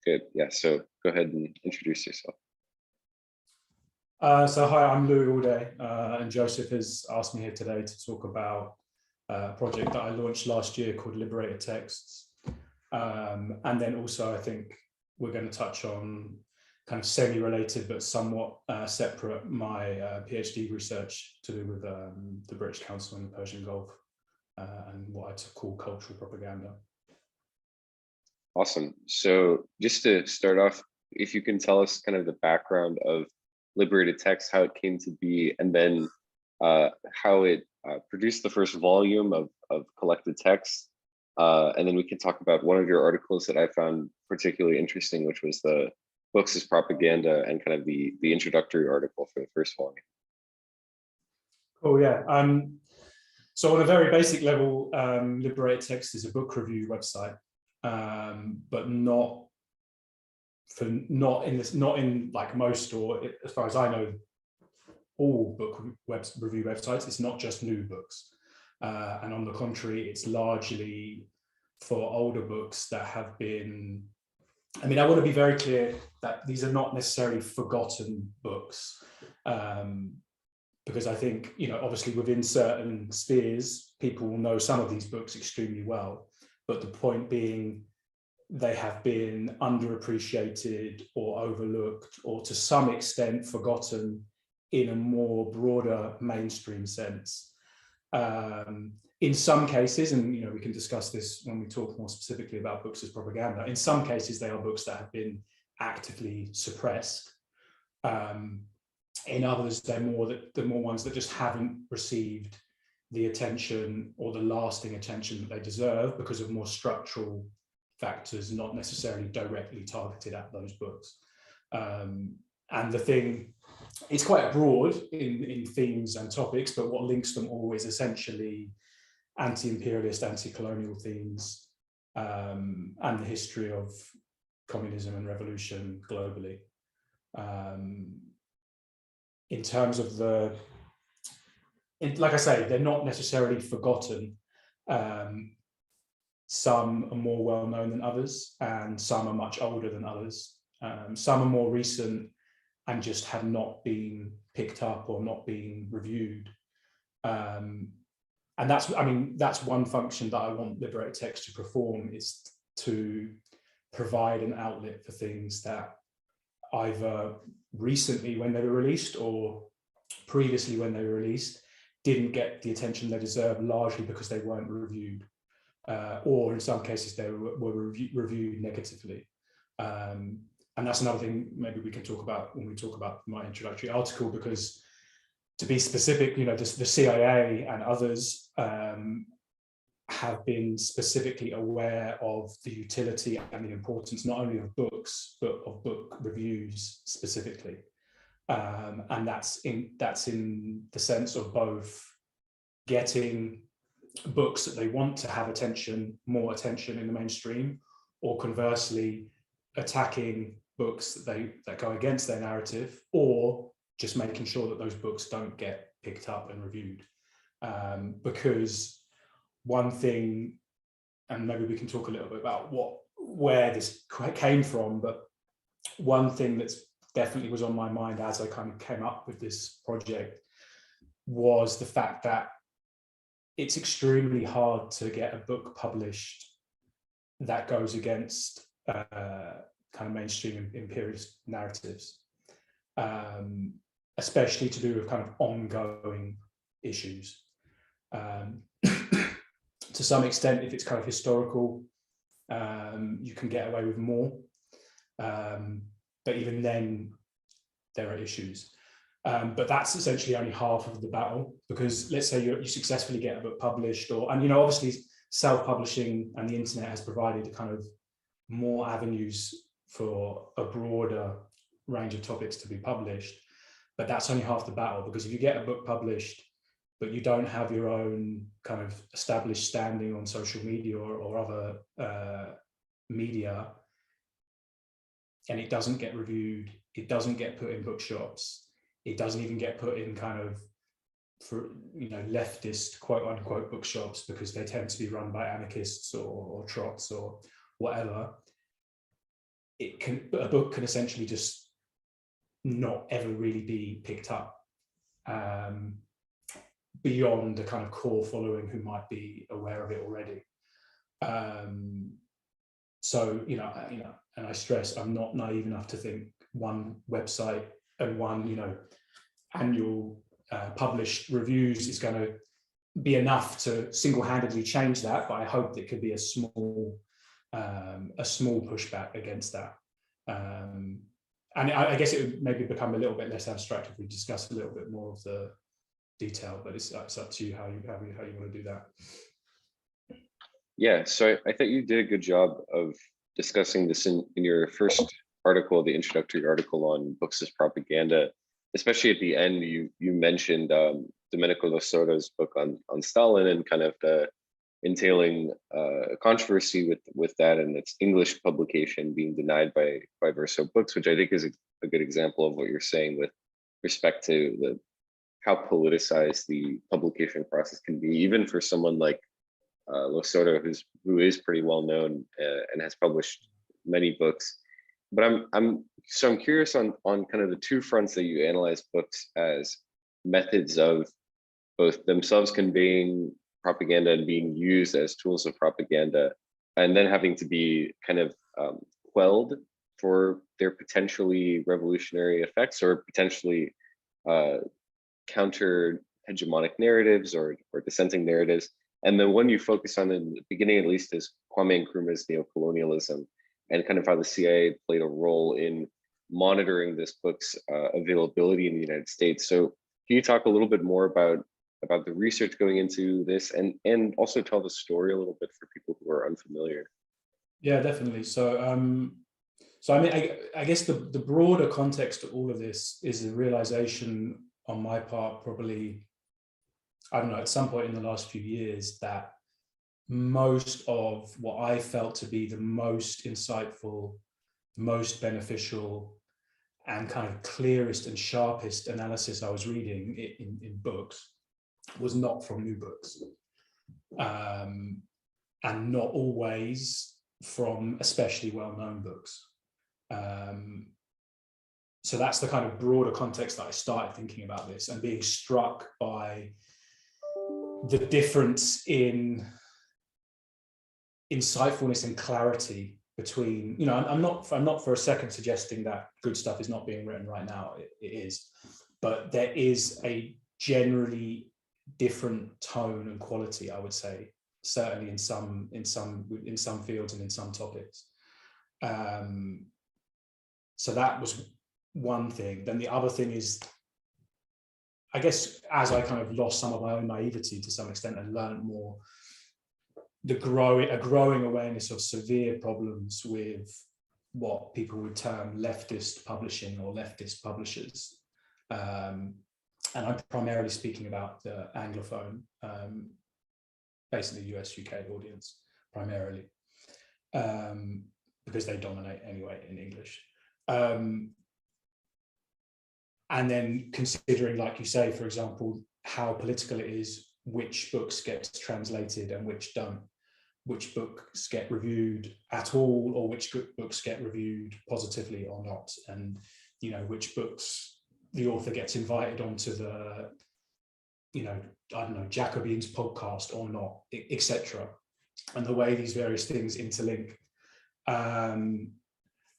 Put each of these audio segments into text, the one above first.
Good. Yeah. So go ahead and introduce yourself. So hi, I'm Louis Allday, and Joseph has asked me here today to talk about a project that I launched last year called Liberated Texts. And then also I think we're going to touch on kind of semi-related but somewhat separate my PhD research to do with the British Council in the Persian Gulf and what I call cultural propaganda. Awesome. So just to start off, if you can tell us kind of the background of Liberated Text, how it came to be, and then how it produced the first volume of collected texts. And then we can talk about one of your articles that I found particularly interesting, which was the Books as Propaganda and kind of the introductory article for the first volume. Oh yeah. So on a very basic level, Liberated Text is a book review website, but not in like most, or as far as I know, all book review websites. It's not just new books, and on the contrary, it's largely for older books that have been. I mean, I want to be very clear that these are not necessarily forgotten books, because I think, obviously within certain spheres, people will know some of these books extremely well, but the point being, they have been underappreciated or overlooked or to some extent forgotten in a more broader mainstream sense. In some cases, and we can discuss this when we talk more specifically about books as propaganda, in some cases they are books that have been actively suppressed. In others, they're more ones that just haven't received the attention or the lasting attention that they deserve because of more structural factors, not necessarily directly targeted at those books. And the thing, it's quite broad in themes and topics, but what links them all is essentially anti-imperialist, anti-colonial themes, and the history of communism and revolution globally. In terms of like I say, they're not necessarily forgotten. Some are more well-known than others, and some are much older than others. Some are more recent and just have not been picked up or not been reviewed. And that's one function that I want Liberated Text to perform, is to provide an outlet for things that either recently when they were released or previously when they were released didn't get the attention they deserve, largely because they weren't reviewed. Or in some cases they were reviewed negatively. And that's another thing maybe we can talk about when we talk about my introductory article, because to be specific, the CIA and others have been specifically aware of the utility and the importance not only of books, but of book reviews specifically. And that's in the sense of both getting books that they want to have more attention in the mainstream, or conversely attacking books that go against their narrative, or just making sure that those books don't get picked up and reviewed. Because one thing, and maybe we can talk a little bit about where this came from, but one thing that's definitely was on my mind as I kind of came up with this project was the fact that it's extremely hard to get a book published that goes against kind of mainstream imperialist narratives, especially to do with kind of ongoing issues. To some extent, if it's kind of historical, you can get away with more. But even then, there are issues. But that's essentially only half of the battle, because let's say you successfully get a book published, and obviously self-publishing and the internet has provided kind of more avenues for a broader range of topics to be published. But that's only half the battle, because if you get a book published, but you don't have your own kind of established standing on social media or other media, and it doesn't get reviewed, it doesn't get put in bookshops, it doesn't even get put in kind of for leftist quote unquote bookshops, because they tend to be run by anarchists or trots or whatever. a book can essentially just not ever really be picked up beyond the kind of core following who might be aware of it already. So, and I stress, I'm not naive enough to think one website and one, annual published reviews is going to be enough to single-handedly change that, but I hope it could be a small pushback against that. And I guess it would maybe become a little bit less abstract if we discuss a little bit more of the detail, but it's up to you how you want to do that. Yeah, so I thought you did a good job of discussing this in your first article, the introductory article on books as propaganda. Especially at the end, you mentioned Domenico Losota's book on Stalin and kind of the entailing controversy with that and its English publication being denied by Verso Books, which I think is a good example of what you're saying with respect to how politicized the publication process can be, even for someone like Losota, who is pretty well known and has published many books. But I'm curious on kind of the two fronts that you analyze books as methods of both themselves conveying propaganda and being used as tools of propaganda, and then having to be kind of quelled for their potentially revolutionary effects or potentially counter hegemonic narratives or dissenting narratives. And the one you focus on in the beginning, at least, is Kwame Nkrumah's neocolonialism and kind of how the CIA played a role in monitoring this book's availability in the United States. So can you talk a little bit more about the research going into this and also tell the story a little bit for people who are unfamiliar? Yeah, definitely. So, I mean, I guess the broader context to all of this is a realization on my part, probably, I don't know, at some point in the last few years, that most of what I felt to be the most insightful, most beneficial, and kind of clearest and sharpest analysis I was reading in books was not from new books, and not always from especially well-known books. So that's the kind of broader context that I started thinking about this and being struck by the difference in insightfulness and clarity between, I'm not for a second suggesting that good stuff is not being written right now. It is, but there is a generally different tone and quality, I would say, certainly in some fields and in some topics. So that was one thing. Then the other thing is, I guess, as I kind of lost some of my own naivety to some extent and learned more, a growing awareness of severe problems with what people would term leftist publishing or leftist publishers. And I'm primarily speaking about the Anglophone, basically US, UK audience, primarily, because they dominate anyway in English. And then considering, like you say, for example, how political it is, which books get translated and which don't, which books get reviewed at all, or which books get reviewed positively or not, and which books the author gets invited onto the, I don't know, Jacobin's podcast or not, etc. And the way these various things interlink. And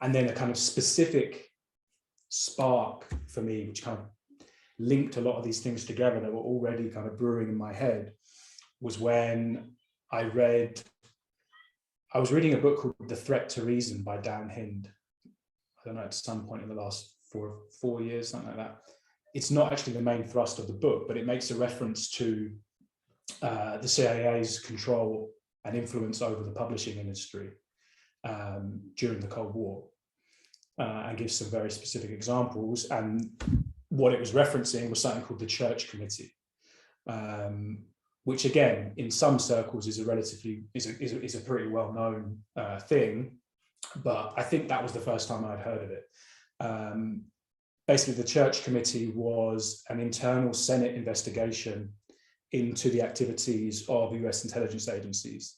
then a kind of specific spark for me, which kind of linked a lot of these things together that were already kind of brewing in my head, was when I was reading a book called The Threat to Reason by Dan Hind. I don't know, at some point in the last four years, something like that. It's not actually the main thrust of the book, but it makes a reference to the CIA's control and influence over the publishing industry during the Cold War, and gives some very specific examples. And what it was referencing was something called the Church Committee, which again, in some circles, is a pretty well-known thing. But I think that was the first time I'd heard of it. Basically, the Church Committee was an internal Senate investigation into the activities of US intelligence agencies,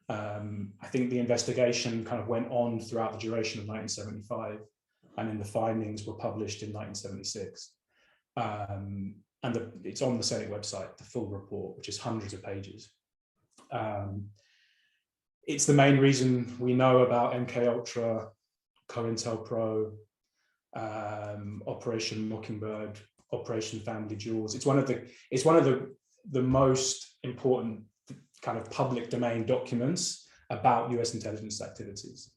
I think the investigation kind of went on throughout the duration of 1975, and then the findings were published in 1976. And it's on the Senate website, the full report, which is hundreds of pages. It's the main reason we know about MKUltra, COINTELPRO, Operation Mockingbird, Operation Family Jewels. It's one of the most important kind of public domain documents about US intelligence activities.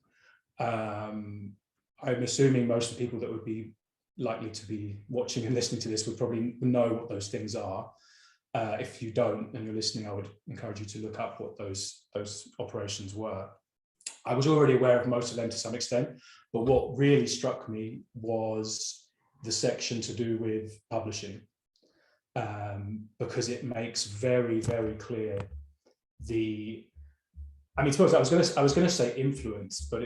I'm assuming most of the people that would be likely to be watching and listening to this would probably know what those things are. If you don't, and you're listening, I would encourage you to look up what those operations were. I was already aware of most of them to some extent, but what really struck me was the section to do with publishing, because it makes very, very clear I mean, suppose I was going to say influence, but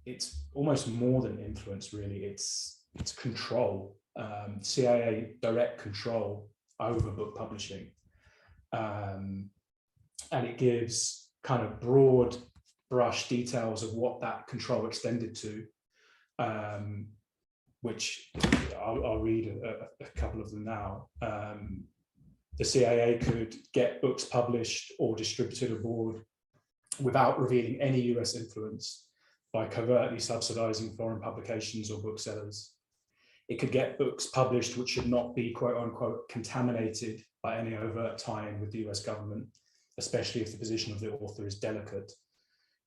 it's almost more than influence, really. It's control, CIA direct control over book publishing, and it gives kind of broad brush details of what that control extended to, which I'll read a couple of them now. The CIA could get books published or distributed abroad without revealing any US influence by covertly subsidizing foreign publications or booksellers. It could get books published which should not be, quote unquote, contaminated by any overt tie-in with the US government, especially if the position of the author is delicate.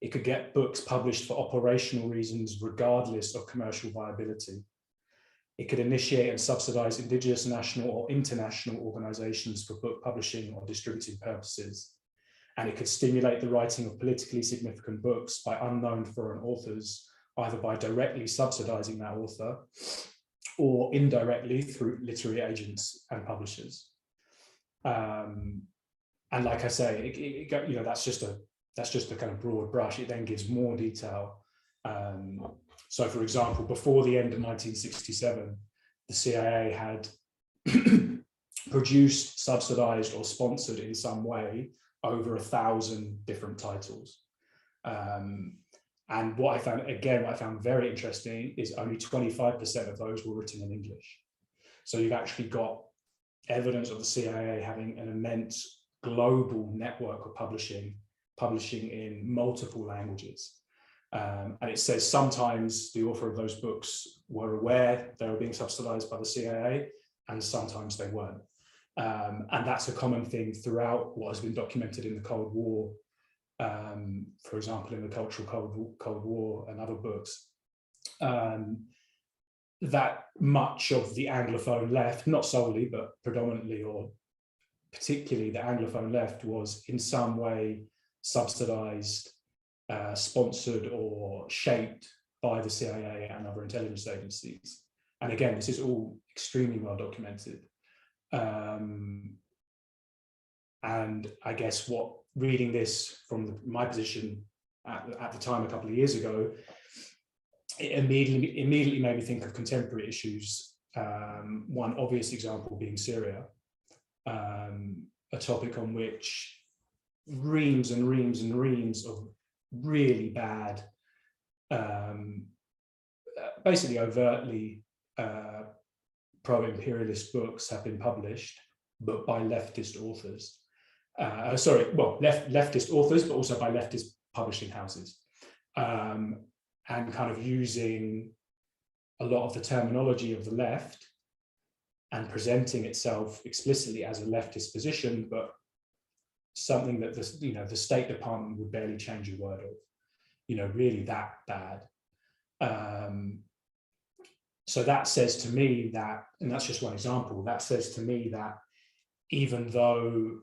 It could get books published for operational reasons, regardless of commercial viability. It could initiate and subsidize indigenous, national, or international organizations for book publishing or distributing purposes. And it could stimulate the writing of politically significant books by unknown foreign authors, either by directly subsidizing that author or indirectly through literary agents and publishers. And like I say, that's just a kind of broad brush. It then gives more detail. So, for example, before the end of 1967, the CIA had produced, subsidized, or sponsored in some way over 1,000 different titles. And what I found very interesting is only 25% of those were written in English. So you've actually got evidence of the CIA having an immense global network of publishing in multiple languages. And it says sometimes the author of those books were aware they were being subsidized by the CIA, and sometimes they weren't. And that's a common thing throughout what has been documented in the Cold War, for example, in the Cultural Cold War and other books, that much of the Anglophone left, not solely, but predominantly or particularly the Anglophone left, was in some way subsidized, sponsored or shaped by the CIA and other intelligence agencies. And again, this is all extremely well documented. And I guess what reading this from my position at the time a couple of years ago, it immediately made me think of contemporary issues. One obvious example being Syria, a topic on which reams and reams and reams of really bad, basically overtly pro-imperialist books have been published, but by leftist authors. Leftist authors, but also by leftist publishing houses, and kind of using a lot of the terminology of the left and presenting itself explicitly as a leftist position, but something that the State Department would barely change a word of, really that bad. So that says to me that, and that's just one example, that says to me that even though,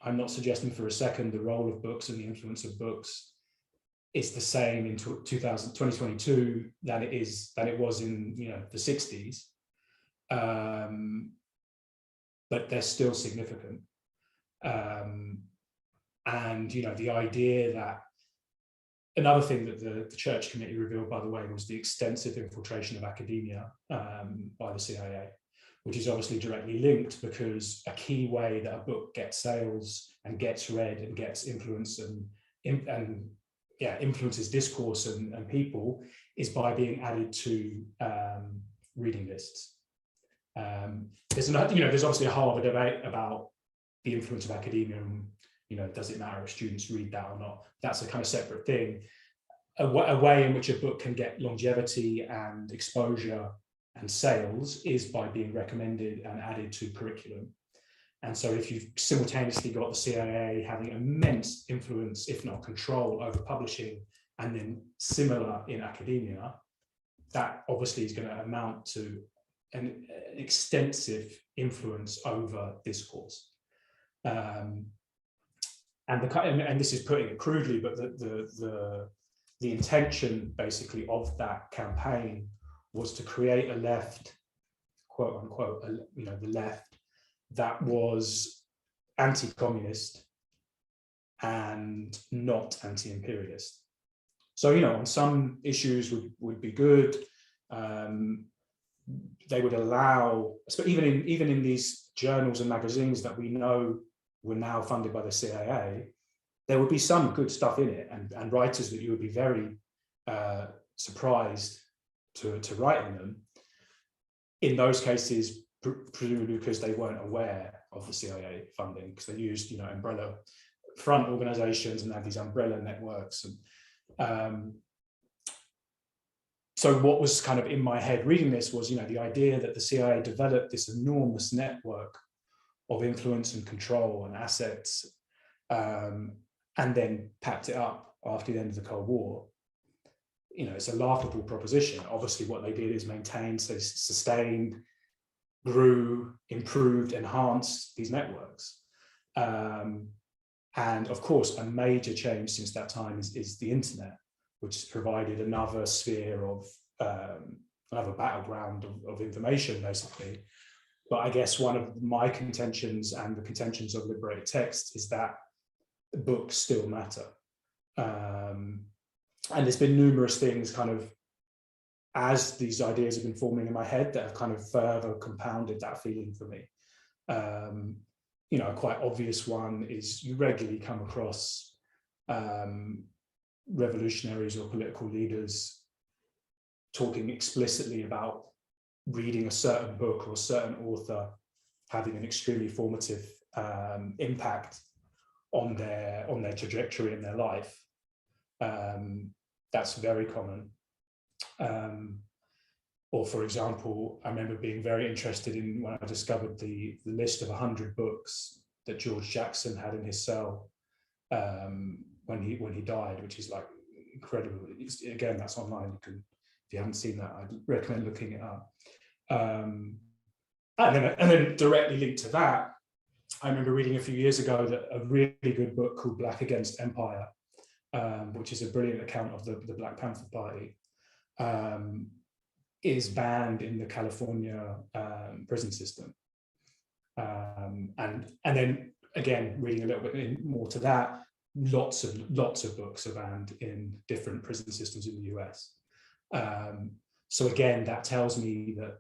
I'm not suggesting for a second the role of books and the influence of books is the same in 2022 than it was in the 60s, but they're still significant. And the idea that another thing that the Church Committee revealed, by the way, was the extensive infiltration of academia by the CIA, which is obviously directly linked, because a key way that a book gets sales and gets read and gets influence and influences discourse and people is by being added to reading lists. There's obviously a whole other debate about the influence of academia and, does it matter if students read that or not? That's a kind of separate thing. A way in which a book can get longevity and exposure and sales is by being recommended and added to curriculum. And so if you've simultaneously got the CIA having immense influence, if not control, over publishing, and then similar in academia, that obviously is going to amount to an extensive influence over discourse. And this is putting it crudely, but the intention basically of that campaign was to create a left, quote unquote, the left that was anti-communist and not anti-imperialist. So, on some issues would be good. They would allow, even in these journals and magazines that we know were now funded by the CIA, there would be some good stuff in it, and writers that you would be very surprised to write in them. In those cases, presumably because they weren't aware of the CIA funding, because they used, umbrella front organizations and had these umbrella networks. And so what was kind of in my head reading this was, the idea that the CIA developed this enormous network of influence and control and assets, and then packed it up after the end of the Cold War. It's a laughable proposition. Obviously, what they did is maintain, sustained, grew, improved, enhanced these networks. And of course, a major change since that time is the internet, which has provided another sphere of, another battleground of information, basically. But I guess one of my contentions and the contentions of liberated text is that books still matter. And there's been numerous things kind of, as these ideas have been forming in my head, that have kind of further compounded that feeling for me. A quite obvious one is you regularly come across revolutionaries or political leaders talking explicitly about reading a certain book or a certain author having an extremely formative impact on their trajectory in their life. That's very common. Or for example, I remember being very interested in when I discovered the list of 100 books that George Jackson had in his cell when he died, which is like incredible. Again, that's online. If you haven't seen that, I'd recommend looking it up. And then directly linked to that, I remember reading a few years ago that a really good book called Black Against Empire, which is a brilliant account of the Black Panther Party, is banned in the California prison system. And then again, reading a little bit more to that, lots of books are banned in different prison systems in the US. So again, that tells me that,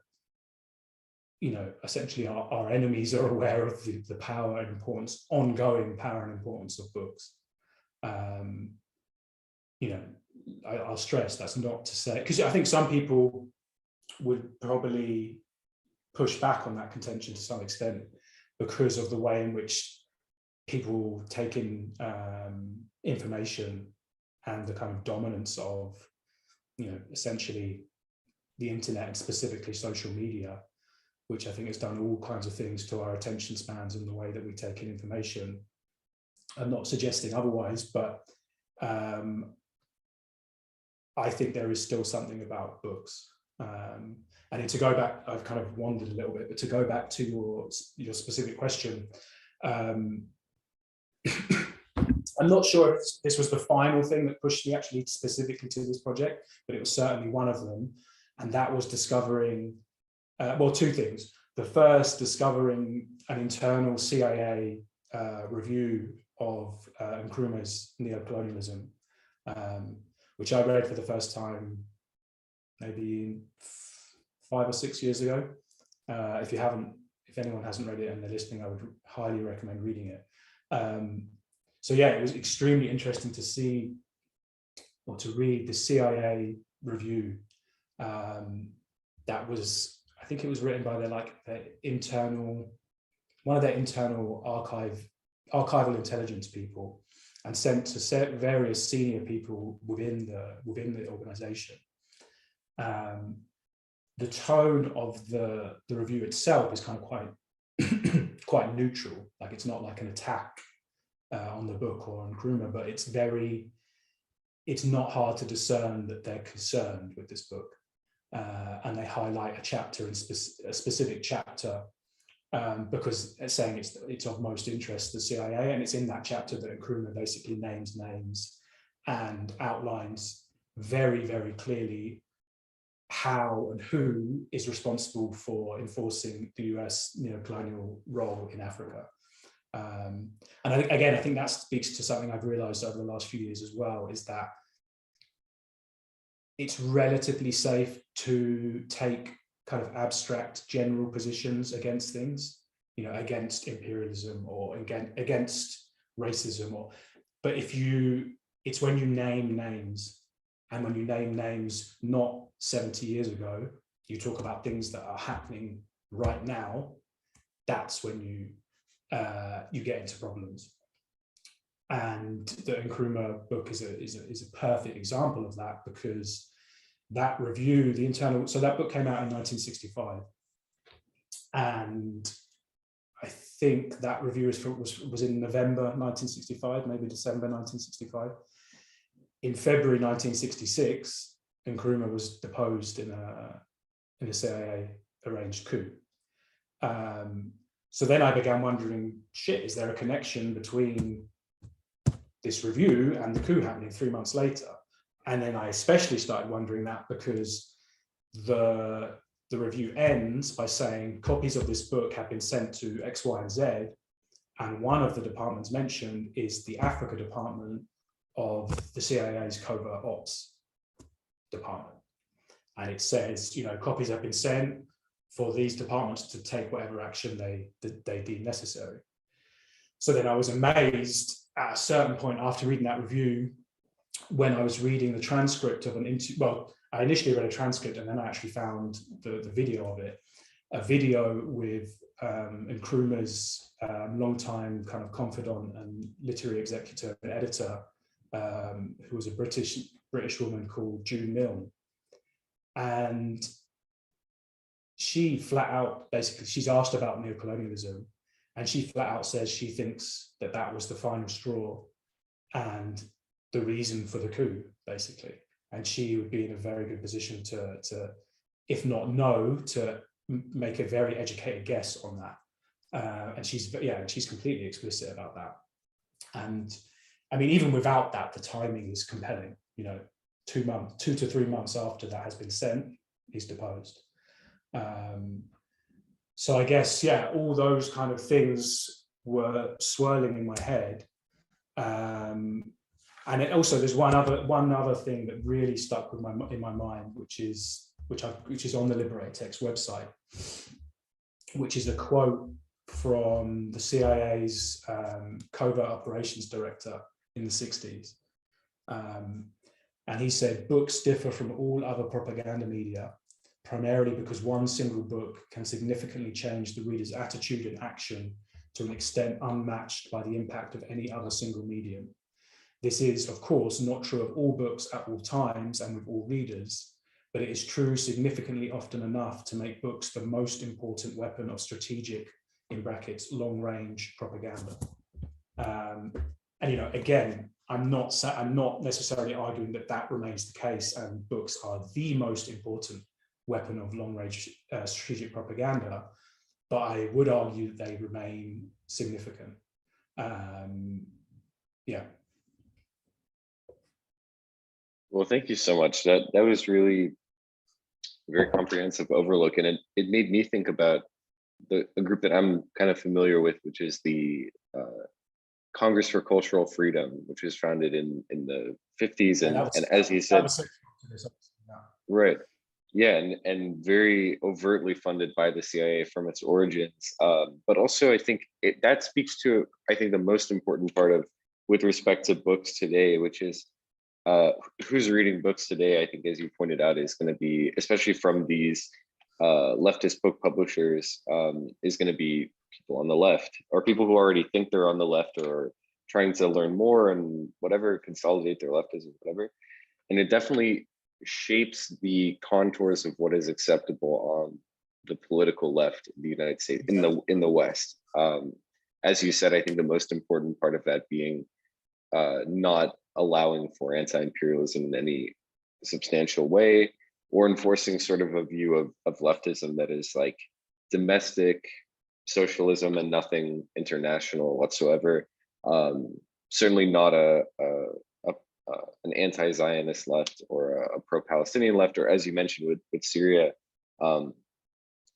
essentially our enemies are aware of the power and importance, ongoing power and importance of books. I'll stress that's not to say, because I think some people would probably push back on that contention to some extent because of the way in which people take in information and the kind of dominance of, essentially the internet and specifically social media, which I think has done all kinds of things to our attention spans and the way that we take in information. I'm not suggesting otherwise, but I think there is still something about books. And to go back, I've kind of wandered a little bit, but to go back to your specific question, I'm not sure if this was the final thing that pushed me actually specifically to this project, but it was certainly one of them. And that was discovering, two things. The first, discovering an internal CIA review of Nkrumah's neocolonialism, which I read for the first time maybe 5 or 6 years ago. If anyone hasn't read it and they're listening, I would highly recommend reading it. So yeah, it was extremely interesting to see or to read the CIA review. That was, I think it was written by one of their internal archival intelligence people, and sent to various senior people within the organization. The tone of the review itself is kind of quite neutral. Like, it's not like an attack on the book or on Nkrumah, but it's not hard to discern that they're concerned with this book. And they highlight a specific chapter, because it's saying it's of most interest to the CIA, and it's in that chapter that Nkrumah basically names names and outlines very, very clearly how and who is responsible for enforcing the US neocolonial role in Africa. And I think that speaks to something I've realized over the last few years as well, is that it's relatively safe to take kind of abstract general positions against things, against imperialism or against racism, but it's when you name names, and when you name names not 70 years ago, you talk about things that are happening right now, that's when you get into problems. And the Nkrumah book is a perfect example of that, because that review, so that book came out in 1965, and I think that review was in November 1965, maybe December 1965. In February 1966, Nkrumah was deposed in a CIA arranged coup. So then I began wondering, is there a connection between this review and the coup happening 3 months later? And then I especially started wondering that because the review ends by saying copies of this book have been sent to X, Y, and Z, and one of the departments mentioned is the Africa department of the CIA's covert ops department. And it says, copies have been sent for these departments to take whatever action they deem necessary. So then I was amazed at a certain point after reading that review, when I was reading the transcript of an interview. Well, I initially read a transcript, and then I actually found the video of it, a video with Nkrumah's longtime kind of confidant and literary executor and editor, who was a British woman called June Milne. And she flat out, basically, she's asked about neocolonialism, and she flat out says she thinks that was the final straw and the reason for the coup, basically. And she would be in a very good position to if not know, to make a very educated guess on that. And she's completely explicit about that. And I mean, even without that, the timing is compelling. 2 to 3 months after that has been sent, he's deposed. So I guess, all those kind of things were swirling in my head. And there's one other thing that really stuck in my mind, which is on the Liberated Text website, which is a quote from the CIA's covert operations director in the 60s. And he said, books differ from all other propaganda media, primarily because one single book can significantly change the reader's attitude and action to an extent unmatched by the impact of any other single medium. This is, of course, not true of all books at all times and with all readers, but it is true significantly often enough to make books the most important weapon of strategic, in brackets, long-range propaganda. And again, I'm not necessarily arguing that remains the case and books are the most important weapon of long-range strategic propaganda, but I would argue that they remain significant. Well, thank you so much. That was really a very comprehensive overlook, and it made me think about a group that I'm kind of familiar with, which is the Congress for Cultural Freedom, which was founded in the 50s, and as he said, right. Yeah, and very overtly funded by the CIA from its origins. But also, I think that speaks to, I think, the most important part of with respect to books today, which is uh, who's reading books today. I think, as you pointed out, is going to be, especially from these leftist book publishers, is going to be people on the left or people who already think they're on the left or trying to learn more and whatever, consolidate their leftism, whatever. And it definitely shapes the contours of what is acceptable on the political left in the United States, in the West. As you said, I think the most important part of that being not allowing for anti-imperialism in any substantial way, or enforcing sort of a view of leftism that is like domestic socialism and nothing international whatsoever. Certainly not an anti-Zionist left or a pro-Palestinian left, or as you mentioned with Syria, um,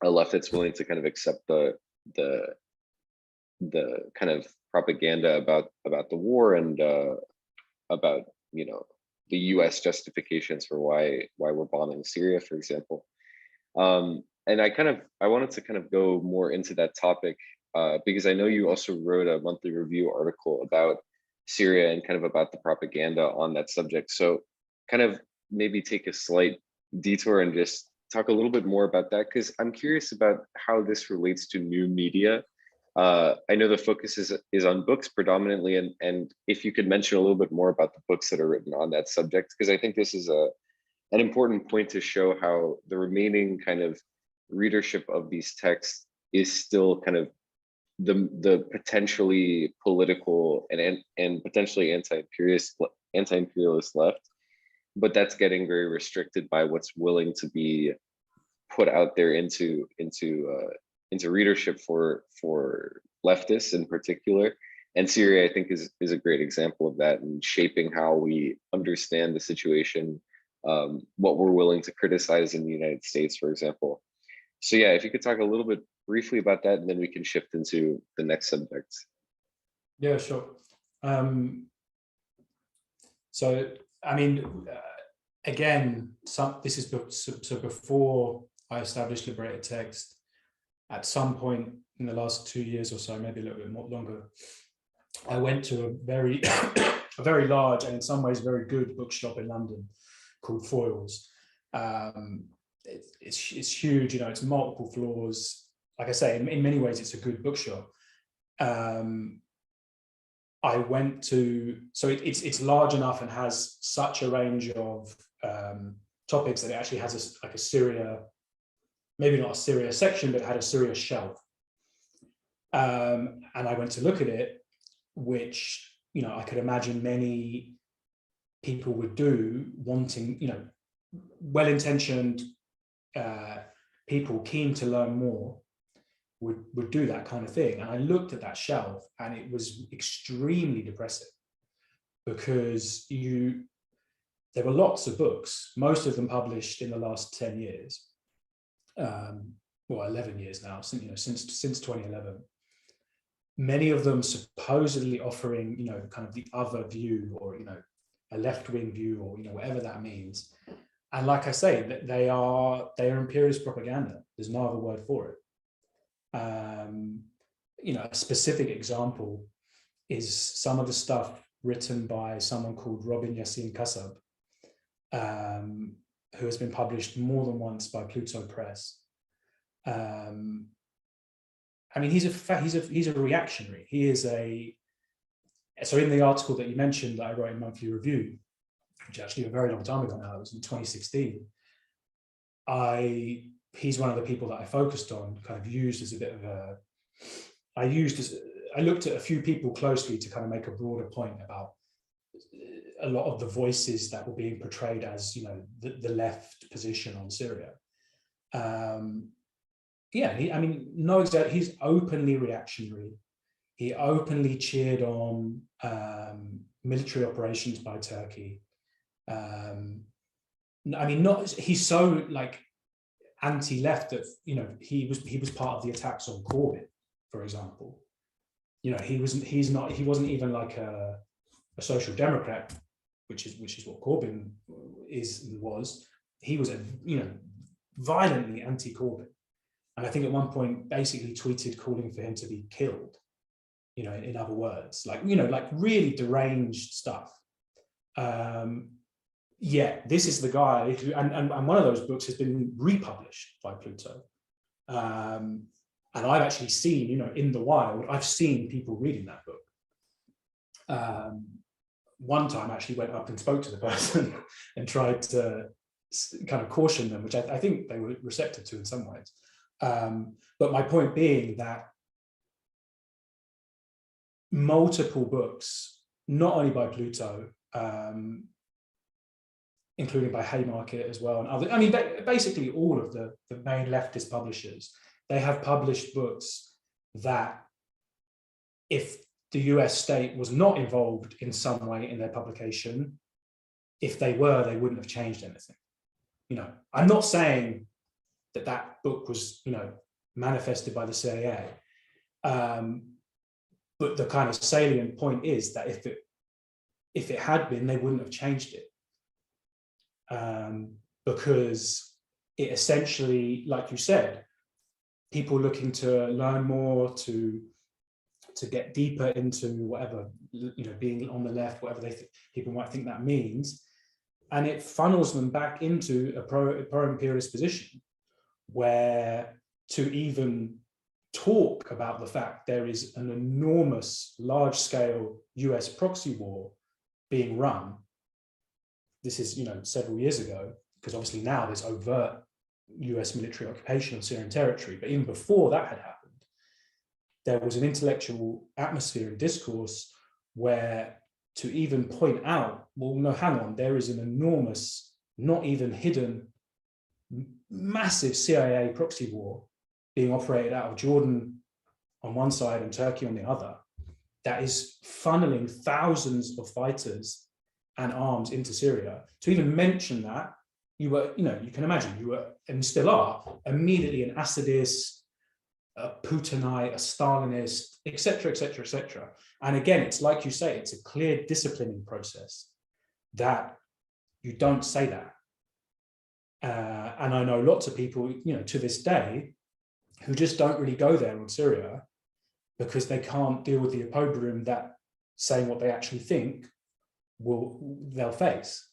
a left that's willing to kind of accept the kind of propaganda about the war and about, you know, the U.S. justifications for why we're bombing Syria, for example. And I wanted to kind of go more into that topic because I know you also wrote a monthly review article about Syria and kind of about the propaganda on that subject. So kind of maybe take a slight detour and just talk a little bit more about that, because I'm curious about how this relates to new media. I know the focus is on books predominantly, and if you could mention a little bit more about the books that are written on that subject, because I think this is an important point to show how the remaining kind of readership of these texts is still kind of the potentially political and potentially anti-imperialist left, but that's getting very restricted by what's willing to be put out there into readership for leftists in particular. And Syria, I think, is a great example of that, and shaping how we understand the situation, what we're willing to criticize in the United States, for example. So yeah, if you could talk a little bit briefly about that, and then we can shift into the next subject. Yeah, sure. So, I mean, again, this is so before I established liberated text. At some point in the last 2 years or so, maybe a little bit more longer, I went to a very, a very large and in some ways very good bookshop in London called Foyles. It's huge, you know, it's multiple floors. Like I say, in many ways, it's a good bookshop. I went to, so it's large enough and has such a range of topics that it actually has like a Syria, maybe not a Syria section, but it had a Syria shelf. And I went to look at it, which, you know, I could imagine many people would do, wanting, you know, well-intentioned people keen to learn more would do that kind of thing. And I looked at that shelf and it was extremely depressing, because there were lots of books, most of them published in the last 10 years, well, 11 years now, since 2011. Many of them supposedly offering, you know, kind of the other view, or, you know, a left-wing view, or, you know, whatever that means. And like I say, they are imperialist propaganda. There's no other word for it. You know, a specific example is some of the stuff written by someone called Robin Yassin Kassab, who has been published more than once by Pluto Press. I mean, he's a reactionary. He is so in the article that you mentioned that I wrote in Monthly Review, which actually a very long time ago now, it was in 2016, he's one of the people that I focused on, kind of used as a bit of a, I looked at a few people closely to kind of make a broader point about a lot of the voices that were being portrayed as, you know, the left position on Syria. Yeah, I mean, no, exactly. He's openly reactionary. He openly cheered on military operations by Turkey. I mean, he's so like anti-left that, you know, he was part of the attacks on Corbyn, for example. You know, he wasn't even like a social democrat, which is what Corbyn was. He was violently anti-Corbyn. And I think at one point basically tweeted calling for him to be killed, in other words, like really deranged stuff. This is the guy who, and one of those books has been republished by Pluto. And I've actually seen, in the wild, I've seen people reading that book. One time I actually went up and spoke to the person and tried to kind of caution them, which I think they were receptive to in some ways. But my point being that multiple books, not only by Pluto, including by Haymarket as well, and other, basically all of the main leftist publishers, they have published books that, if the US state was not involved in some way in their publication, if they were, they wouldn't have changed anything. I'm not saying that book was, manifested by the CIA. But the kind of salient point is that if it had been, they wouldn't have changed it. Because it essentially, like you said, people looking to learn more, to get deeper into whatever, being on the left, whatever people might think that means, and it funnels them back into a pro-imperialist position, where to even talk about the fact there is an enormous, large-scale US proxy war being run. This is, several years ago, because obviously now there's overt US military occupation of Syrian territory. But even before that had happened, there was an intellectual atmosphere and discourse where to even point out, well, no, hang on, there is an enormous, not even hidden, massive CIA proxy war being operated out of Jordan on one side and Turkey on the other, that is funneling thousands of fighters and arms into Syria. To even mention that, you were, you can imagine, you were, and still are, immediately an Assadist, a Putinite, a Stalinist, etc., etc., etc. And again, it's like you say, it's a clear disciplining process that you don't say that. And I know lots of people, to this day, who just don't really go there on Syria because they can't deal with the opprobrium that saying what they actually think they'll face.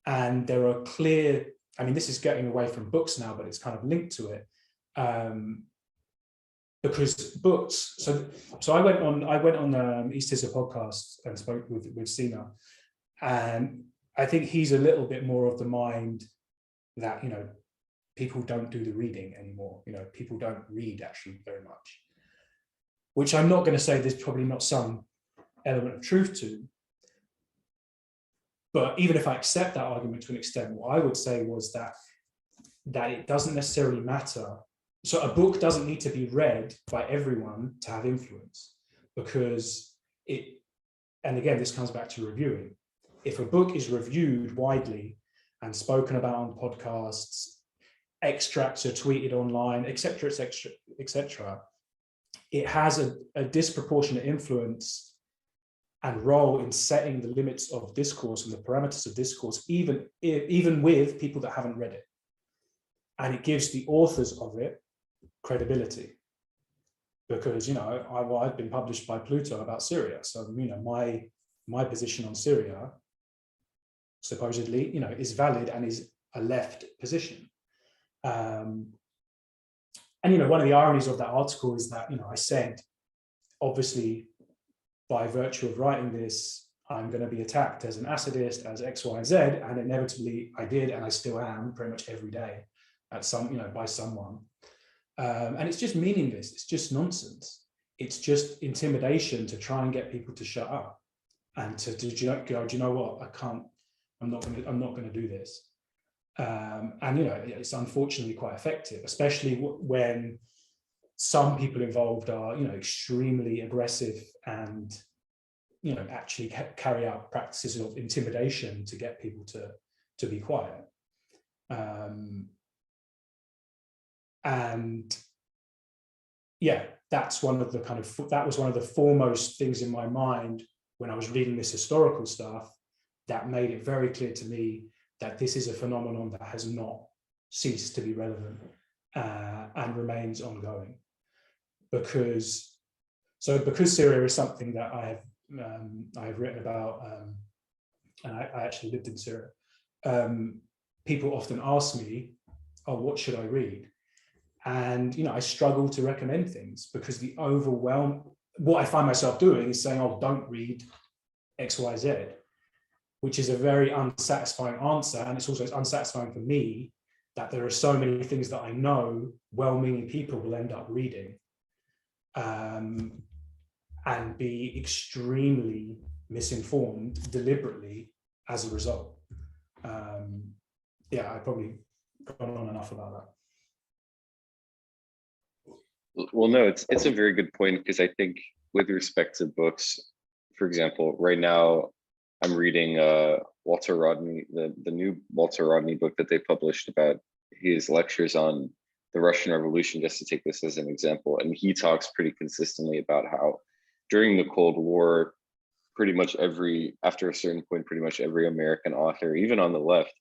And there are clear, this is getting away from books now, but it's kind of linked to it. Because books, so I went on East Tissa podcast and spoke with Sina, and I think he's a little bit more of the mind that, people don't do the reading anymore. People don't read actually very much, which I'm not going to say there's probably not some element of truth to. But even if I accept that argument to an extent, what I would say was that it doesn't necessarily matter. So a book doesn't need to be read by everyone to have influence, because and again, this comes back to reviewing. If a book is reviewed widely and spoken about on podcasts, extracts are tweeted online, etc., etc., etc., it has a disproportionate influence and role in setting the limits of discourse and the parameters of discourse, even with people that haven't read it. And it gives the authors of it credibility, because I've been published by Pluto about Syria, so my position on Syria supposedly is valid and is a left position. And one of the ironies of that article is that I said, obviously, by virtue of writing this, I'm going to be attacked as an Assadist, as X, Y, and Z, and inevitably I did, and I still am pretty much every day at by someone. And it's just meaningless. It's just nonsense. It's just intimidation to try and get people to shut up and to go, do you know what? I can't. I'm not going to do this. And it's unfortunately quite effective, especially when some people involved are extremely aggressive and actually carry out practices of intimidation to get people to be quiet. And yeah, that's that was one of the foremost things in my mind when I was reading this historical stuff, that made it very clear to me that this is a phenomenon that has not cease to be relevant and remains ongoing. Because Syria is something that I've written about, and I actually lived in Syria. People often ask me, "Oh, what should I read?" And I struggle to recommend things because what I find myself doing is saying, "Oh, don't read X, Y, Z," which is a very unsatisfying answer, and it's also unsatisfying for me that there are so many things that I know well-meaning people will end up reading. And be extremely misinformed deliberately as a result. I probably gone on enough about that. Well, no, it's a very good point, because I think with respect to books, for example, right now I'm reading Walter Rodney, the new Walter Rodney book that they published about his lectures on the Russian Revolution, just to take this as an example. And he talks pretty consistently about how during the Cold War, after a certain point, pretty much every American author, even on the left,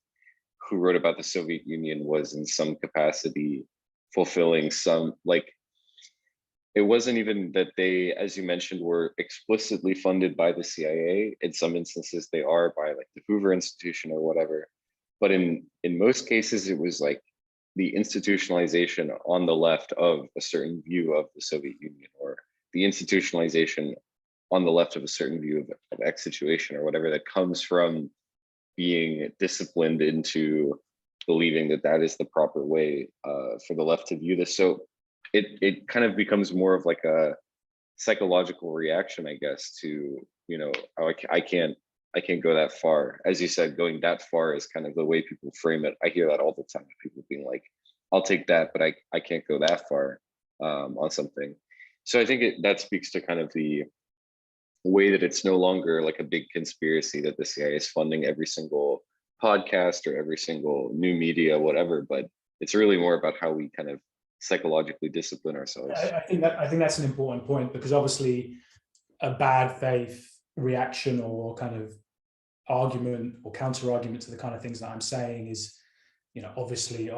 who wrote about the Soviet Union was in some capacity fulfilling some, like, it wasn't even that they, as you mentioned, were explicitly funded by the CIA. In some instances, they are by like the Hoover Institution or whatever. But in most cases, it was like the institutionalization on the left of a certain view of the Soviet Union, or the institutionalization on the left of a certain view of X situation or whatever, that comes from being disciplined into believing that that is the proper way for the left to view this. So it kind of becomes more of like a psychological reaction, I guess, to, I can't go that far. As you said, going that far is kind of the way people frame it. I hear that all the time, people being like, I'll take that, but I can't go that far on something. So I think that speaks to kind of the way that it's no longer like a big conspiracy that the CIA is funding every single podcast or every single new media, whatever, but it's really more about how we kind of psychologically discipline ourselves. I think that's an important point, because obviously a bad faith reaction or kind of argument or counter argument to the kind of things that I'm saying is, obviously,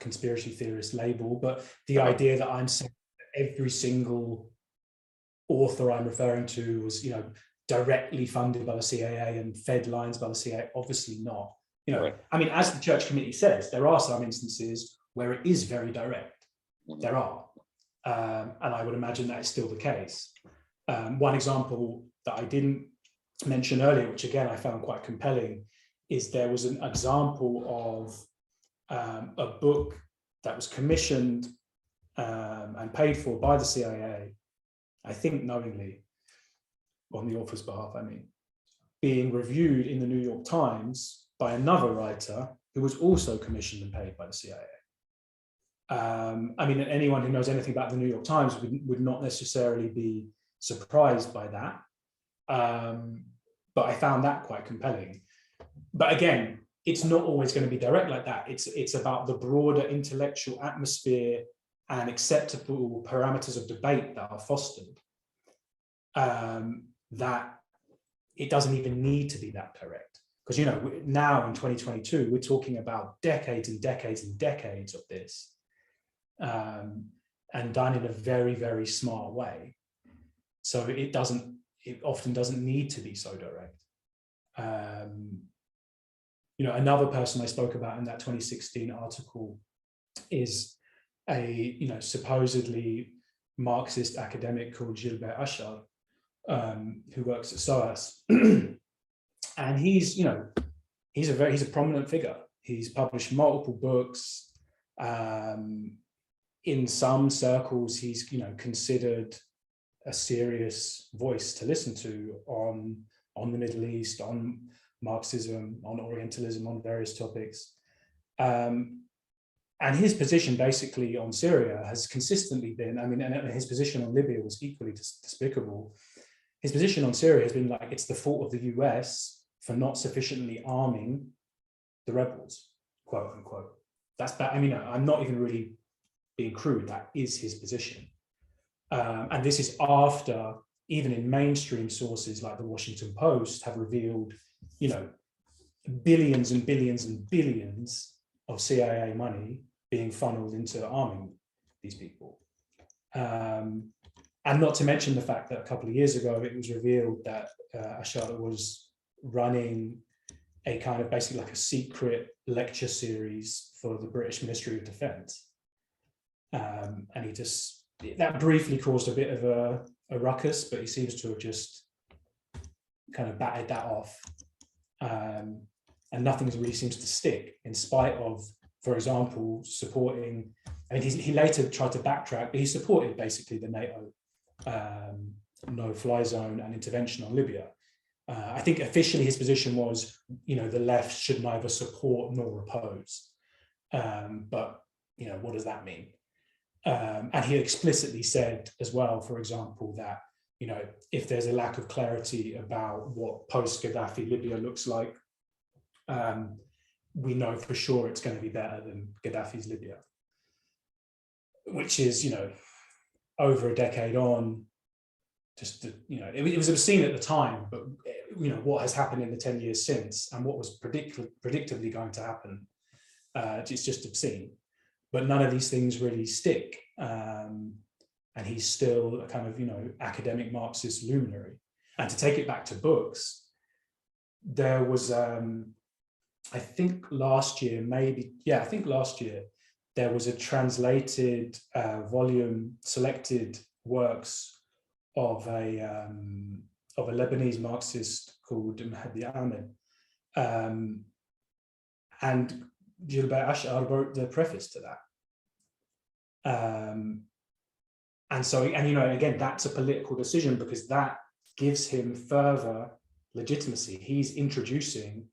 conspiracy theorist label, but the idea that I'm saying that every single author I'm referring to was, directly funded by the CIA and fed lines by the CIA, obviously not. Right. I mean, as the Church Committee says, there are some instances where it is very direct. There are. And I would imagine that is still the case. One example that I didn't mention earlier, which again I found quite compelling, is there was an example of a book that was commissioned and paid for by the CIA, I think knowingly, on the author's behalf, being reviewed in the New York Times by another writer who was also commissioned and paid by the CIA. Anyone who knows anything about the New York Times would not necessarily be surprised by that. But I found that quite compelling. But again, it's not always going to be direct like that. It's about the broader intellectual atmosphere and acceptable parameters of debate that are fostered. That it doesn't even need to be that direct. Because, now in 2022, we're talking about decades and decades and decades of this. And done in a very, very smart way. So it often doesn't need to be so direct. Another person I spoke about in that 2016 article is a, supposedly Marxist academic called Gilbert Achard, who works at SOAS. And he's a prominent figure. He's published multiple books. In some circles, he's considered a serious voice to listen to on the Middle East, on Marxism, on Orientalism, on various topics. And his position basically on Syria has consistently been, and his position on Libya was equally despicable. His position on Syria has been like, it's the fault of the US for not sufficiently arming the rebels, quote unquote. That's bad. I'm not even really being crude, that is his position. And this is after, even in mainstream sources like the Washington Post have revealed, billions and billions and billions of CIA money being funneled into arming these people. And not to mention the fact that a couple of years ago, it was revealed that Ashar was running a kind of basically like a secret lecture series for the British Ministry of Defence. And that briefly caused a bit of a ruckus, but he seems to have just kind of batted that off. And nothing really seems to stick, in spite of, for example, supporting, I mean, he later tried to backtrack, but he supported basically the NATO no-fly zone and intervention on Libya. I think officially his position was, the left should neither support nor oppose. But, what does that mean? And he explicitly said as well, for example, that, if there's a lack of clarity about what post-Gaddafi Libya looks like, we know for sure it's going to be better than Gaddafi's Libya, which is, over a decade on, it was obscene at the time, but what has happened in the 10 years since and what was predictably going to happen, it's just obscene. But none of these things really stick. And he's still a kind of, academic Marxist luminary. And to take it back to books, there was, I think last year, there was a translated volume, selected works of a Lebanese Marxist called Mahdi Ahmed. And Gilbert Ashar wrote the preface to that. And so, again, that's a political decision, because that gives him further legitimacy. He's introducing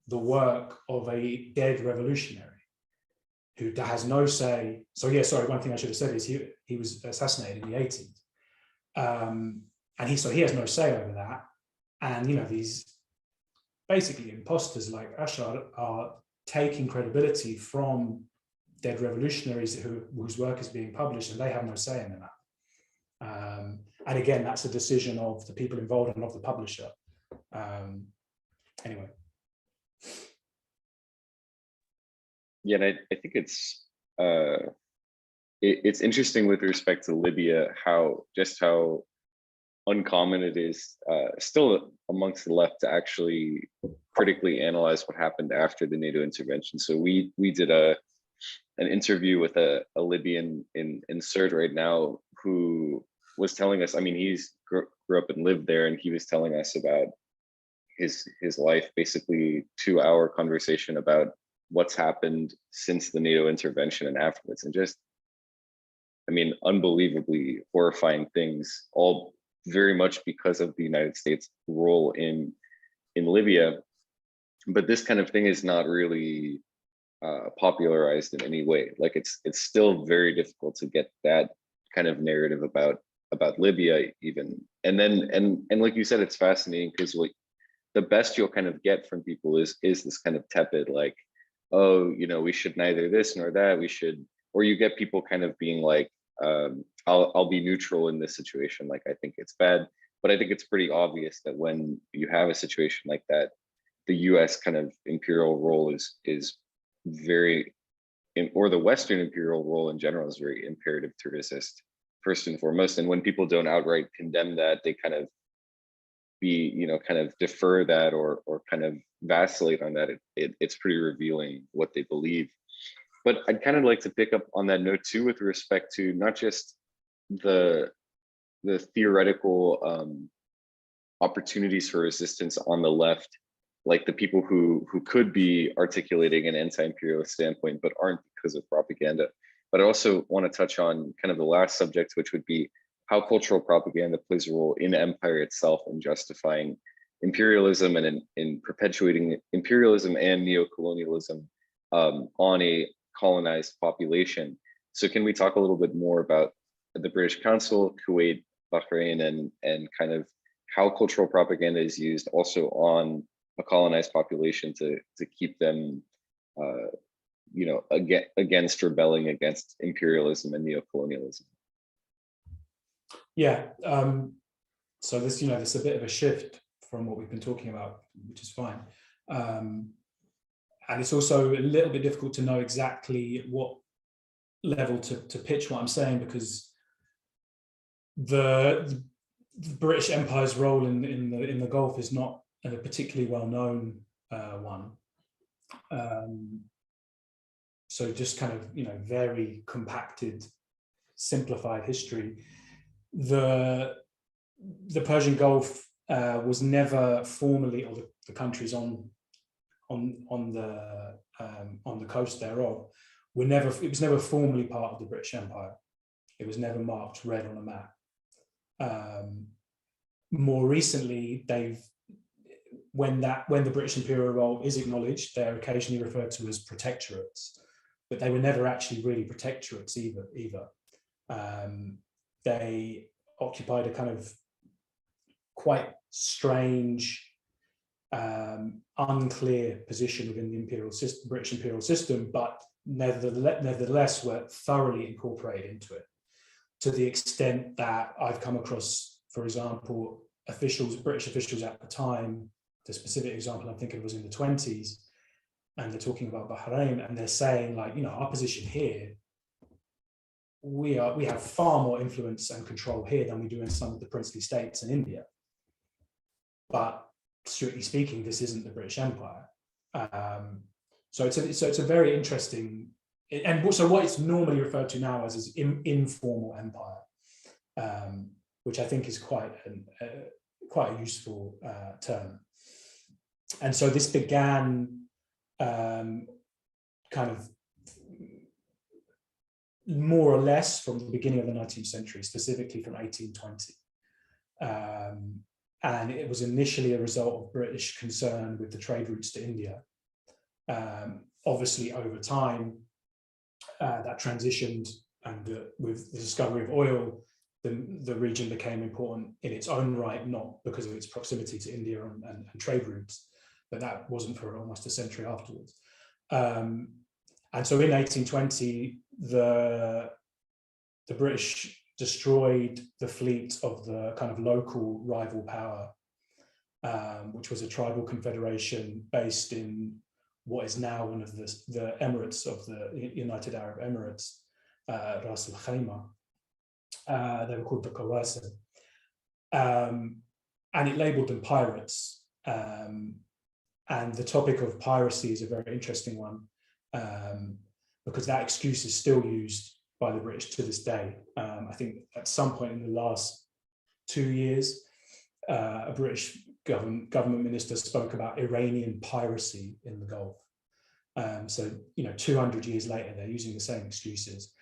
the work of a dead revolutionary who has no say. So yeah, sorry, one thing I should have said is he was assassinated in the 80s. And he has no say over that. And, these basically imposters like Ashar are taking credibility from dead revolutionaries whose work is being published, and they have no say in that. And again, that's a decision of the people involved and of the publisher. Anyway. Yeah, and I think it's interesting with respect to Libya, how uncommon it is still amongst the left to actually critically analyze what happened after the NATO intervention. So we did an interview with a Libyan in Sirte right now, who was telling us, I mean, he's grew up and lived there, and he was telling us about his life, basically 2-hour conversation about what's happened since the NATO intervention and afterwards, and just, I mean, unbelievably horrifying things, all very much because of the United States' role in Libya. But this kind of thing is not really popularized in any way. Like it's still very difficult to get that kind of narrative about Libya even. And then and like you said, it's fascinating because like the best you'll kind of get from people is this kind of tepid, like, oh, we should neither this nor that, we should, or you get people kind of being like, I'll be neutral in this situation, like I think it's bad. But I think it's pretty obvious that when you have a situation like that, the US kind of imperial role is very, or the Western imperial role in general is very imperative to resist, first and foremost. And when people don't outright condemn that, they kind of kind of defer that or kind of vacillate on that, it's pretty revealing what they believe. But I'd kind of like to pick up on that note too, with respect to not just the theoretical opportunities for resistance on the left, like the people who could be articulating an anti-imperialist standpoint but aren't because of propaganda. But I also want to touch on kind of the last subject, which would be how cultural propaganda plays a role in empire itself in justifying imperialism and in perpetuating imperialism and neocolonialism on a colonized population. So can we talk a little bit more about the British Council, Kuwait, Bahrain, and kind of how cultural propaganda is used also on a colonized population to keep them against rebelling against imperialism and neocolonialism? Yeah, so this, there's a bit of a shift from what we've been talking about, which is fine. and it's also a little bit difficult to know exactly what level to pitch what I'm saying, because the British Empire's role in the Gulf is not a particularly well known one. So just kind of, very compacted, simplified history. The Persian Gulf was never formally, or the countries on the coast thereof it was never formally part of the British Empire. It was never marked red on a map. More recently, when the British imperial role is acknowledged, they're occasionally referred to as protectorates, but they were never actually really protectorates either. They occupied a kind of quite strange, unclear position within the British imperial system, but nevertheless were thoroughly incorporated into it, to the extent that I've come across, for example, British officials at the time. The specific example I'm thinking of was in the 1920s, and they're talking about Bahrain, and they're saying, like, our position here, we have far more influence and control here than we do in some of the princely states in India. But strictly speaking, this isn't the British Empire. So it's a very interesting, and also what it's normally referred to now as is informal empire, which I think is quite a useful term. And so this began kind of more or less from the beginning of the 19th century, specifically from 1820. And it was initially a result of British concern with the trade routes to India. Obviously, over time, that transitioned, and with the discovery of oil, the region became important in its own right, not because of its proximity to India and trade routes, but that wasn't for almost a century afterwards. And so in 1820, the British destroyed the fleet of the kind of local rival power, which was a tribal confederation based in what is now one of the Emirates of the United Arab Emirates, Ras Al Khaimah. They were called the Qawasim. And it labeled them pirates. And the topic of piracy is a very interesting one, because that excuse is still used by the British to this day. I think at some point in the last 2 years, a British government minister spoke about Iranian piracy in the Gulf. So, 200 years later, they're using the same excuses.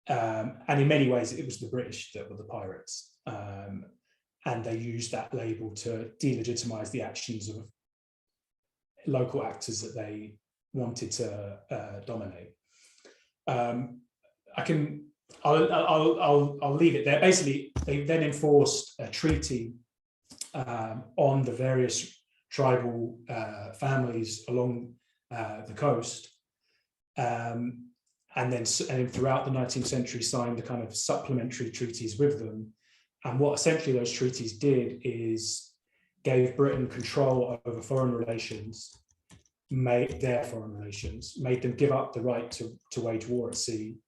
And in many ways, it was the British that were the pirates. And they used that label to delegitimize the actions of local actors that they wanted to dominate. I'll leave it there. Basically, they then enforced a treaty on the various tribal families along the coast, and then throughout the 19th century signed a kind of supplementary treaties with them. And what essentially those treaties did is gave Britain control over foreign relations, made them give up the right to wage war at sea,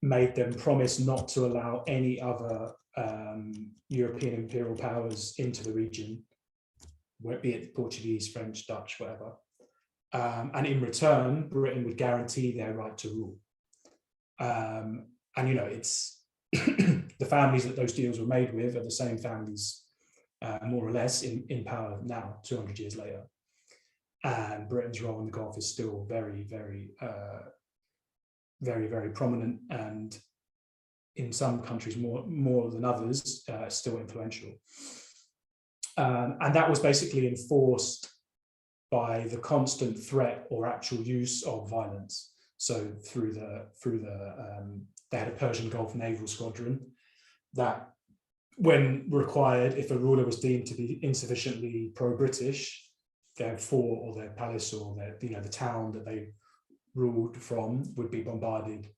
made them promise not to allow any other European imperial powers into the region, be it Portuguese, French, Dutch, whatever. And in return, Britain would guarantee their right to rule. And it's the families that those deals were made with are the same families, more or less, in power now, 200 years later. And Britain's role in the Gulf is still very, very, very, very prominent, and in some countries more than others, still influential. And that was basically enforced by the constant threat or actual use of violence. So they had a Persian Gulf naval squadron that, when required, if a ruler was deemed to be insufficiently pro-British, their fort or their palace or the town that they ruled from would be bombarded,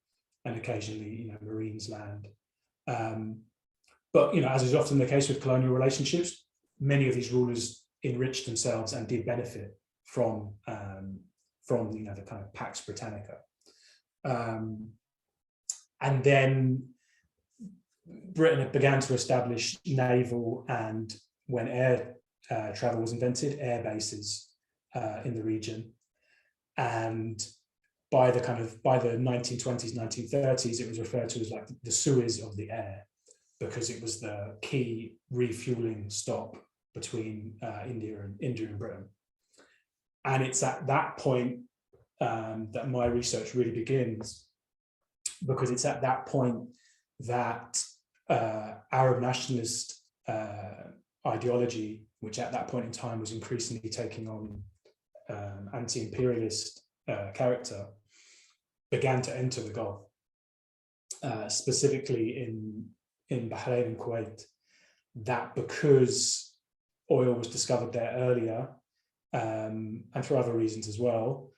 and occasionally Marines land. But as is often the case with colonial relationships, many of these rulers enriched themselves and did benefit from from the kind of Pax Britannica. And then Britain began to establish naval and, when air travel was invented, air bases in the region. And by the 1920s, 1930s, it was referred to as like the Suez of the air, because it was the key refueling stop between India and Britain. And it's at that point that my research really begins, because it's at that point that Arab nationalist ideology, which at that point in time was increasingly taking on anti-imperialist character, began to enter the Gulf, specifically in Bahrain and Kuwait. That because oil was discovered there earlier, and for other reasons as well,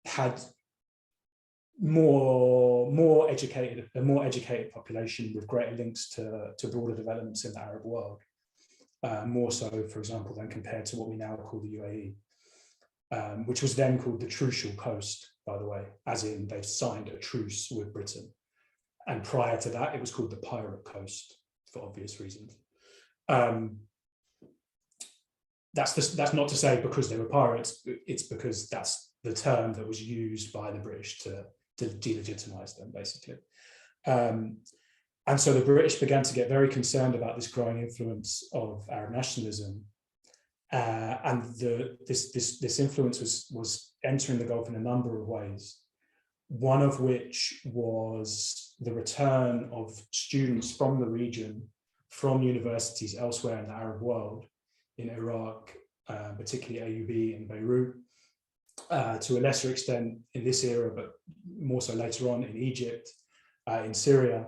had a more educated population with greater links to broader developments in the Arab world, more so, for example, than compared to what we now call the UAE, which was then called the Trucial Coast, by the way, as in they've signed a truce with Britain. And prior to that, it was called the Pirate Coast, for obvious reasons. That's not to say because they were pirates, it's because that's the term that was used by the British to delegitimize them, basically. And so the British began to get very concerned about this growing influence of Arab nationalism. And this influence was entering the Gulf in a number of ways. One of which was the return of students from the region, from universities elsewhere in the Arab world, in Iraq, particularly AUB and Beirut, to a lesser extent in this era, but more so later on in Egypt, in Syria.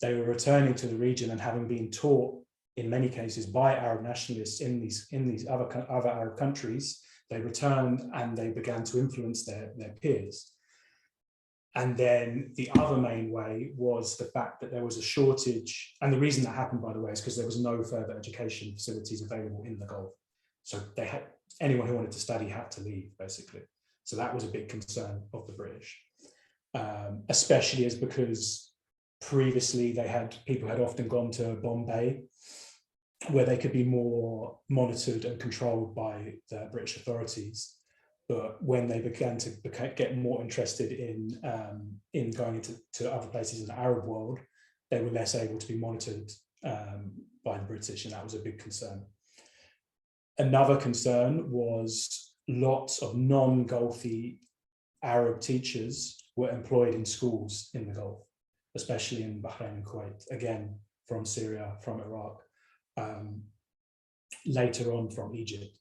They were returning to the region and having been taught, in many cases, by Arab nationalists in these other Arab countries. They returned and they began to influence their peers. And then the other main way was the fact that there was a shortage, and the reason that happened, by the way, is because there was no further education facilities available in the Gulf. So anyone who wanted to study had to leave, basically. So that was a big concern of the British, especially as because previously people had often gone to Bombay, where they could be more monitored and controlled by the British authorities. But when they began to get more interested in going into other places in the Arab world, they were less able to be monitored by the British, and that was a big concern. Another concern was lots of non-Gulfi Arab teachers were employed in schools in the Gulf, especially in Bahrain and Kuwait, again, from Syria, from Iraq, later on from Egypt.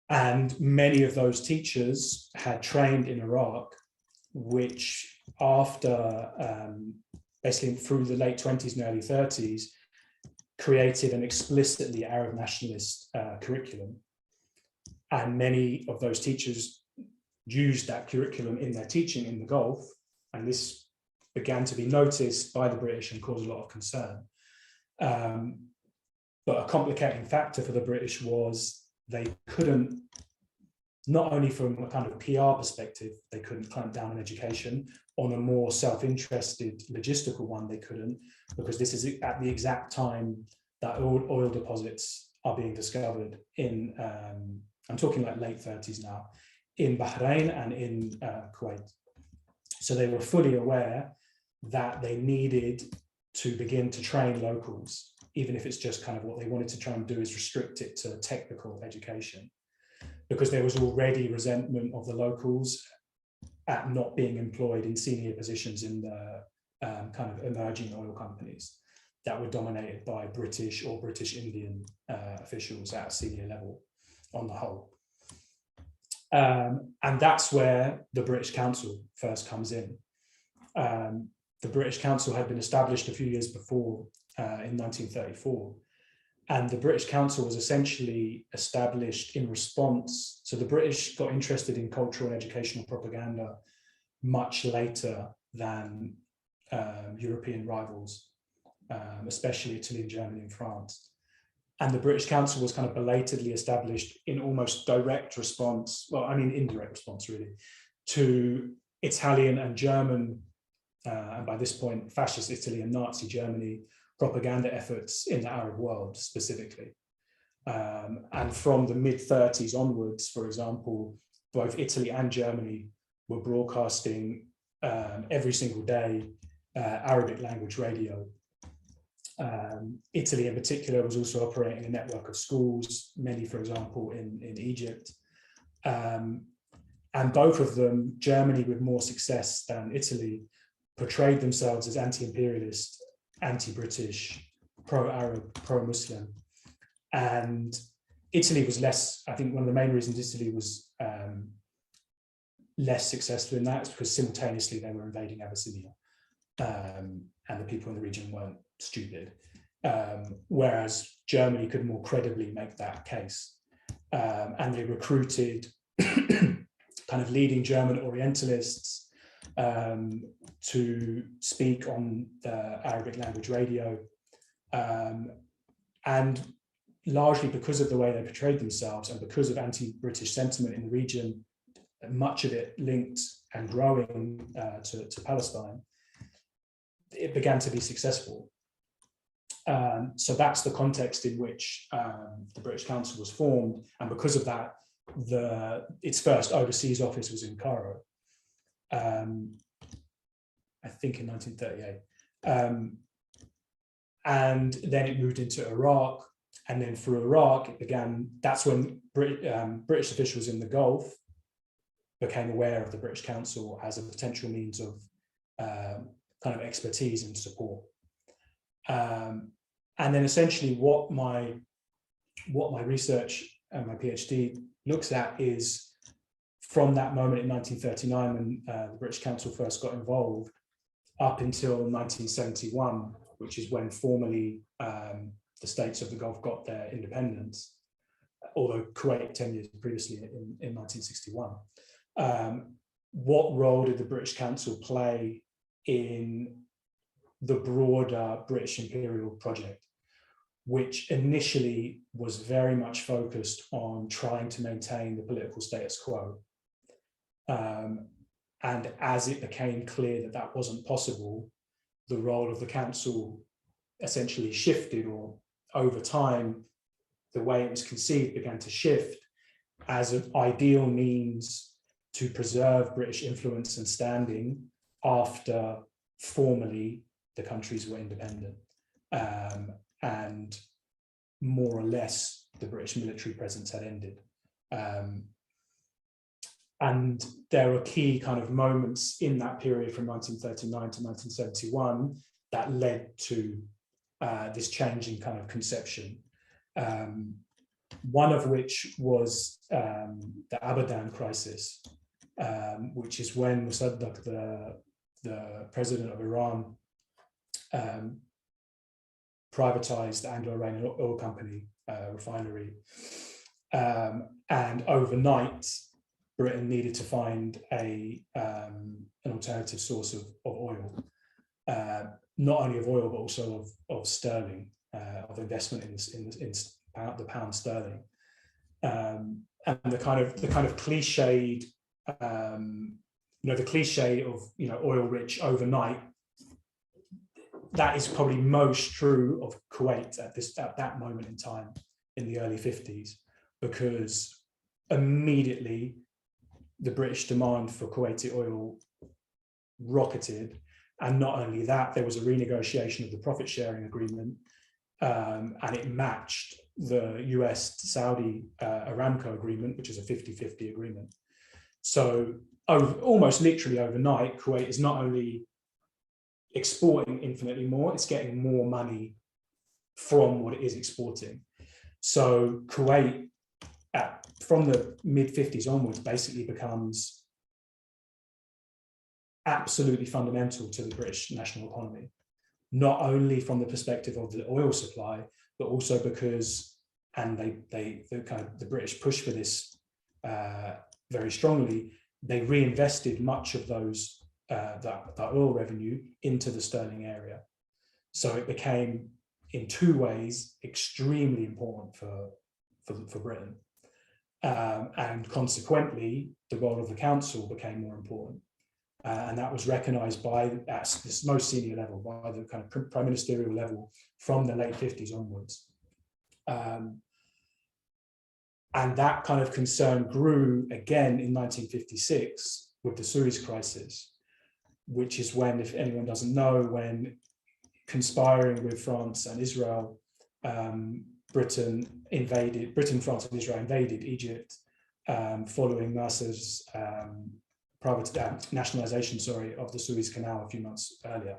And many of those teachers had trained in Iraq, which after, basically through the late 20s and early 30s, created an explicitly Arab nationalist curriculum. And many of those teachers used that curriculum in their teaching in the Gulf, and this began to be noticed by the British and caused a lot of concern. But a complicating factor for the British was they couldn't, not only from a kind of PR perspective, they couldn't clamp down on education. On a more self-interested logistical one, they couldn't, because this is at the exact time that oil deposits are being discovered in, I'm talking like late 30s now, in Bahrain and in Kuwait. So they were fully aware that they needed to begin to train locals, even if it's just kind of what they wanted to try and do is restrict it to technical education, because there was already resentment of the locals at not being employed in senior positions in the kind of emerging oil companies that were dominated by British or British Indian officials at a senior level on the whole. And that's where the British Council first comes in. The British Council had been established a few years before, in 1934. And the British Council was essentially established in response. So the British got interested in cultural and educational propaganda much later than European rivals, especially Italy, Germany, and France. And the British Council was kind of belatedly established in almost direct response, well, I mean, indirect response really, to Italian and German, and by this point, fascist Italy and Nazi Germany propaganda efforts in the Arab world specifically. And from the mid-30s onwards, for example, both Italy and Germany were broadcasting every single day Arabic language radio. Italy in particular was also operating a network of schools, many, for example, in Egypt. And both of them, Germany with more success than Italy, portrayed themselves as anti-imperialist, anti-British, pro-Arab, pro-Muslim. And Italy was less, I think one of the main reasons Italy was less successful in that is because simultaneously they were invading Abyssinia, and the people in the region weren't stupid. Whereas Germany could more credibly make that case. And they recruited kind of leading German Orientalists to speak on the Arabic language radio. And largely because of the way they portrayed themselves and because of anti-British sentiment in the region, much of it linked and growing to Palestine, it began to be successful. So that's the context in which the British Council was formed. And because of that, its first overseas office was in Cairo, I think in 1938. And then it moved into Iraq. And then for Iraq, it began, that's when British officials in the Gulf became aware of the British Council as a potential means of kind of expertise and support. And then essentially what my research and my PhD looks at is from that moment in 1939 when the British Council first got involved up until 1971, which is when formally the states of the Gulf got their independence, although Kuwait 10 years previously in 1961. What role did the British Council play in the broader British imperial project, which initially was very much focused on trying to maintain the political status quo? And as it became clear that that wasn't possible, the role of the council essentially shifted, or over time, the way it was conceived began to shift as an ideal means to preserve British influence and standing after formally the countries were independent. And more or less the British military presence had ended. And there were key kind of moments in that period from 1939 to 1971 that led to this change in kind of conception. One of which was the Abadan crisis, which is when Mossadegh, the president of Iran, privatized the Anglo-Iranian Oil Company refinery. And overnight, Britain needed to find an alternative source of oil, not only of oil, but also of sterling, of investment in the pound sterling. And the kind of cliched, the cliche of, oil-rich overnight, that is probably most true of Kuwait at that moment in time in the early 50s, because immediately the British demand for Kuwaiti oil rocketed. And not only that, there was a renegotiation of the profit sharing agreement, and it matched the US-Saudi Aramco agreement, which is a 50-50 agreement. So almost literally overnight, Kuwait is not only exporting infinitely more, it's getting more money from what it is exporting. So Kuwait, from the mid-50s onwards, basically becomes absolutely fundamental to the British national economy, not only from the perspective of the oil supply, but also because, and the British pushed for this very strongly, they reinvested much of that oil revenue into the sterling area. So it became in two ways extremely important for Britain. And consequently, the role of the council became more important. And that was recognised at this most senior level, by the kind of prime ministerial level from the late 50s onwards. And that kind of concern grew again in 1956 with the Suez Crisis, which is when, if anyone doesn't know, when conspiring with France and Israel, Britain, France and Israel invaded Egypt following Nasser's nationalization, of the Suez Canal a few months earlier.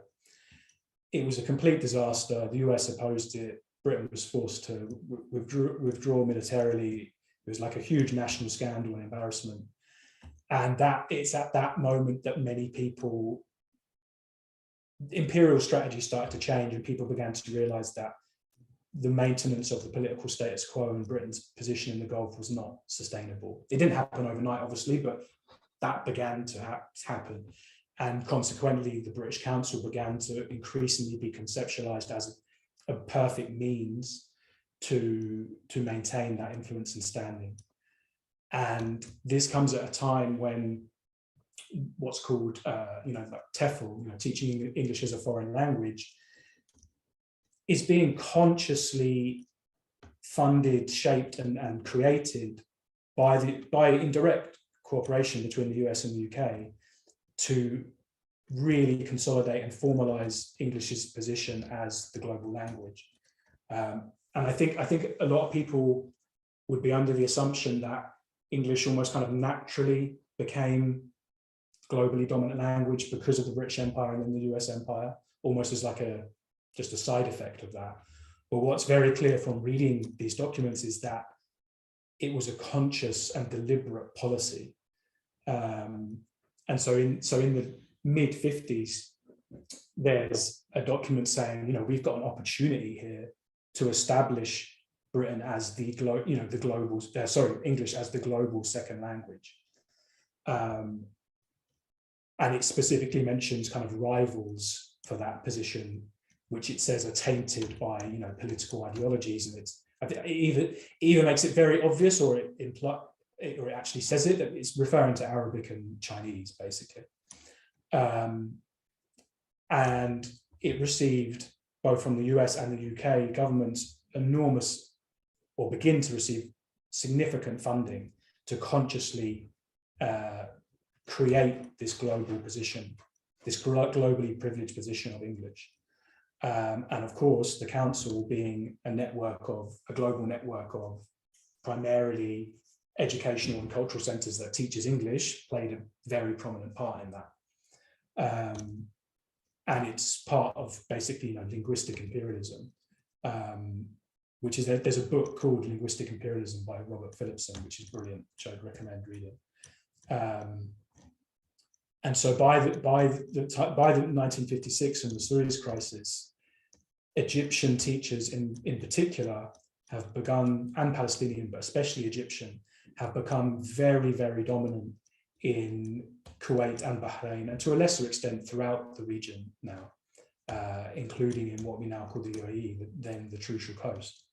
It was a complete disaster. The US opposed it. Britain was forced to withdraw militarily. It was like a huge national scandal and embarrassment. And it's at that moment that many people, imperial strategy started to change, and people began to realize that the maintenance of the political status quo in Britain's position in the Gulf was not sustainable. It didn't happen overnight, obviously, but that began to happen. And consequently, the British Council began to increasingly be conceptualized as a perfect means to maintain that influence and standing. And this comes at a time when what's called, like TEFL, teaching English as a foreign language, is being consciously funded, shaped, and created by indirect cooperation between the US and the UK to really consolidate and formalize English's position as the global language. And I think a lot of people would be under the assumption that English almost kind of naturally became globally dominant language because of the British Empire and then the US Empire, almost as like just a side effect of that. But what's very clear from reading these documents is that it was a conscious and deliberate policy. And so in the mid-50s, there's a document saying, we've got an opportunity here to establish Britain as English as the global second language. And it specifically mentions kind of rivals for that position, which it says are tainted by political ideologies, and it either makes it very obvious, or it actually says it, that it's referring to Arabic and Chinese, basically. And it received, both from the US and the UK governments, begin to receive significant funding to consciously create this global position, this globally privileged position of English. And of course, the council, being a global network of primarily educational and cultural centres that teaches English, played a very prominent part in that. And it's part of basically linguistic imperialism, which is, there's a book called Linguistic Imperialism by Robert Phillipson, which is brilliant, which I'd recommend reading. And so by the 1956 and the Suez Crisis, Egyptian teachers in particular have begun, and Palestinian, but especially Egyptian, have become very, very dominant in Kuwait and Bahrain, and to a lesser extent throughout the region now, including in what we now call the UAE, then the Trucial Coast.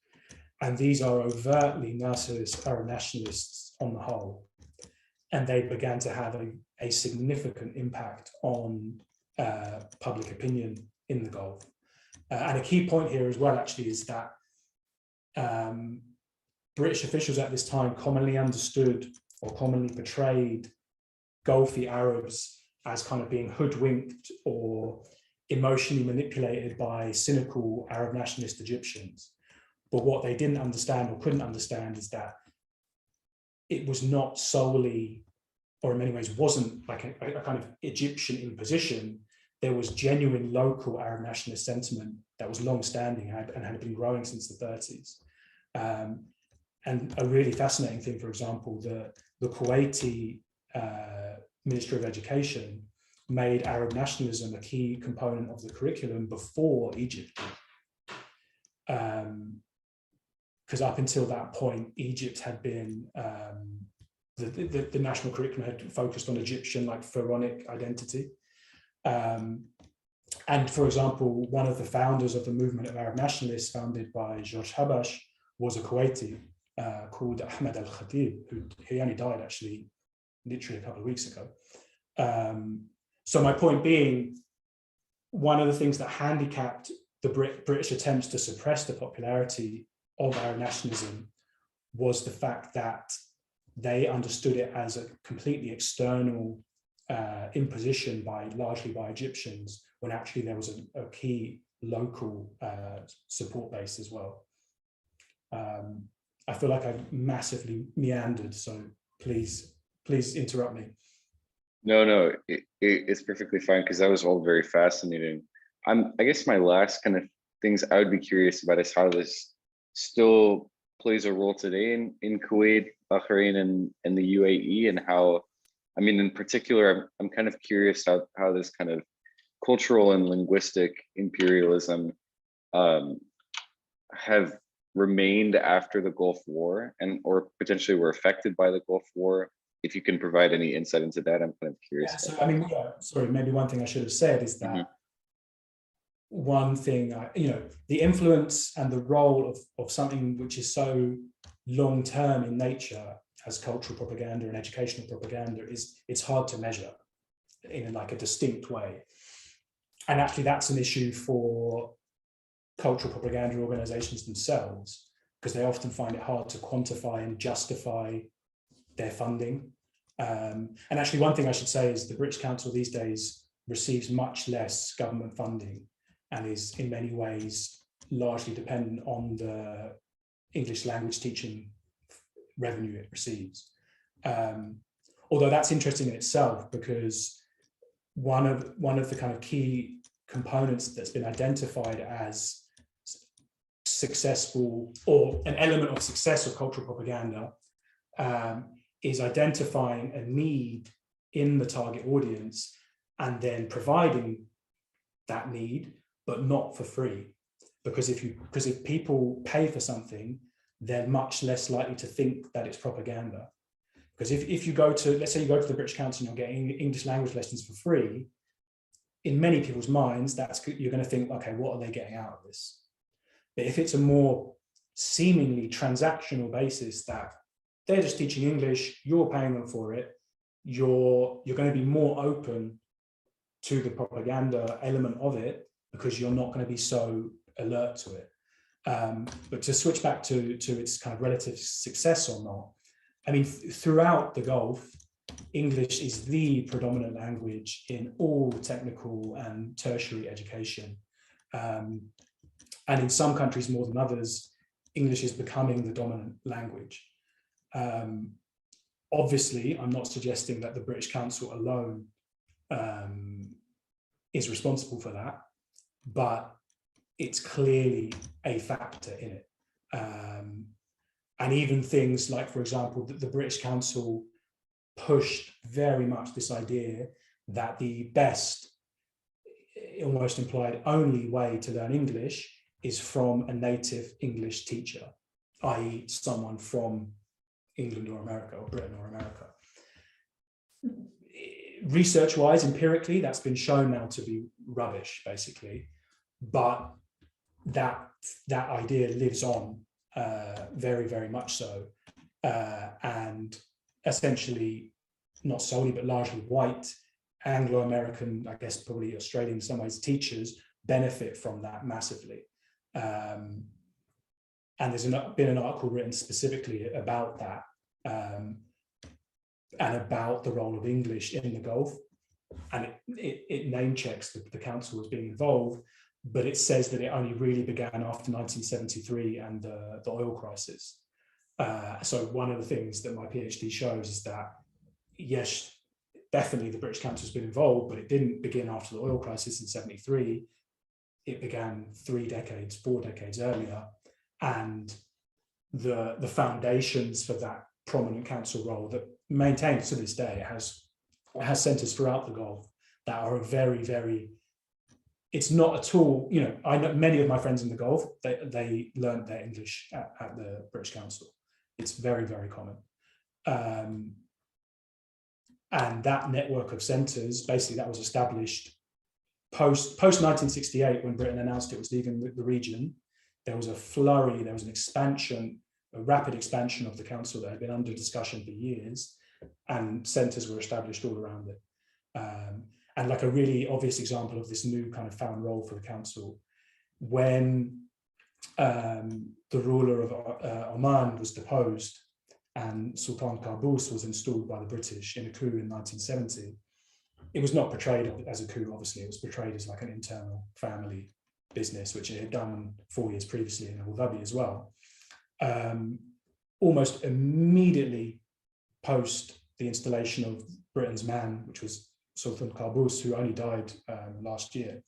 And these are overtly Nasserist Arab nationalists on the whole. And they began to have a significant impact on public opinion in the Gulf. And a key point here as well, actually, is that British officials at this time commonly understood or commonly portrayed Gulfi Arabs as kind of being hoodwinked or emotionally manipulated by cynical Arab nationalist Egyptians. But what they didn't understand or couldn't understand is that it was not solely, or in many ways wasn't, like a kind of Egyptian imposition. There was genuine local Arab nationalist sentiment that was long-standing and had been growing since the 30s. And a really fascinating thing, for example, the Kuwaiti Ministry of Education made Arab nationalism a key component of the curriculum before Egypt did. Because up until that point, Egypt had been, the national curriculum had focused on Egyptian, like, pharaonic identity. And for example, one of the founders of the movement of Arab nationalists, founded by George Habash, was a Kuwaiti called Ahmed al-Khatib, who he only died actually literally a couple of weeks ago. So my point being, one of the things that handicapped the British attempts to suppress the popularity of Arab nationalism was the fact that they understood it as a completely external imposition largely by Egyptians, when actually there was a key local support base as well. I feel like I've massively meandered, so please interrupt me. No, it's perfectly fine, because that was all very fascinating. I guess my last kind of things I would be curious about is how this still plays a role today in Kuwait, Bahrain, and the UAE, and how, I mean, in particular, I'm kind of curious how this kind of cultural and linguistic imperialism have remained after the Gulf War, or potentially were affected by the Gulf War. If you can provide any insight into that, I'm kind of curious. Yeah, so I mean, sorry, maybe one thing I should have said is that one thing, the influence and the role of something which is so long-term in nature as cultural propaganda and educational propaganda it's hard to measure in like a distinct way. And actually that's an issue for cultural propaganda organizations themselves, because they often find it hard to quantify and justify their funding. And actually one thing I should say is the British Council these days receives much less government funding and is in many ways largely dependent on the English language teaching revenue it receives. Although that's interesting in itself, because one of the kind of key components that's been identified as successful, or an element of success of cultural propaganda, is identifying a need in the target audience and then providing that need, but not for free. Because if people pay for something, they're much less likely to think that it's propaganda. Because if you go to, let's say you go to the British Council and you're getting English language lessons for free, in many people's minds, you're going to think, okay, what are they getting out of this? But if it's a more seemingly transactional basis that they're just teaching English, you're paying them for it, you're going to be more open to the propaganda element of it, because you're not going to be so alert to it. But to switch back to its kind of relative success or not, I mean, throughout the Gulf, English is the predominant language in all technical and tertiary education. And in some countries more than others, English is becoming the dominant language. Obviously, I'm not suggesting that the British Council alone is responsible for that, but it's clearly a factor in it. And even things like, for example, the British Council pushed very much this idea that the best, almost implied only way to learn English is from a native English teacher, i.e. someone from England or America, or Britain or America. Research-wise, empirically, that's been shown now to be rubbish, basically. But that idea lives on very, very much so. And essentially, not solely, but largely white, Anglo-American, I guess probably Australian in some ways, teachers benefit from that massively. And there's been an article written specifically about that, and about the role of English in the Gulf. And it name checks the council as being involved, but it says that it only really began after 1973 and the oil crisis. So one of the things that my PhD shows is that, yes, definitely the British Council has been involved, but it didn't begin after the oil crisis in 73. It began 4 decades earlier. And the foundations for that prominent council role that maintains to this day has centres throughout the Gulf that are very, very, it's not at all, I know many of my friends in the Gulf, they learned their English at the British Council. It's very, very common. And that network of centres, basically that was established post 1968, when Britain announced it was leaving the region, there was a flurry, there was an expansion, a rapid expansion of the council that had been under discussion for years, and centres were established all around it. And like a really obvious example of this new kind of found role for the council, when the ruler of Oman was deposed and Sultan Qaboos was installed by the British in a coup in 1970, it was not portrayed as a coup, obviously. It was portrayed as like an internal family business, which it had done 4 years previously in Abu Dhabi as well. Almost immediately post the installation of Britain's man, which was Sultan Qaboos, who only died last year,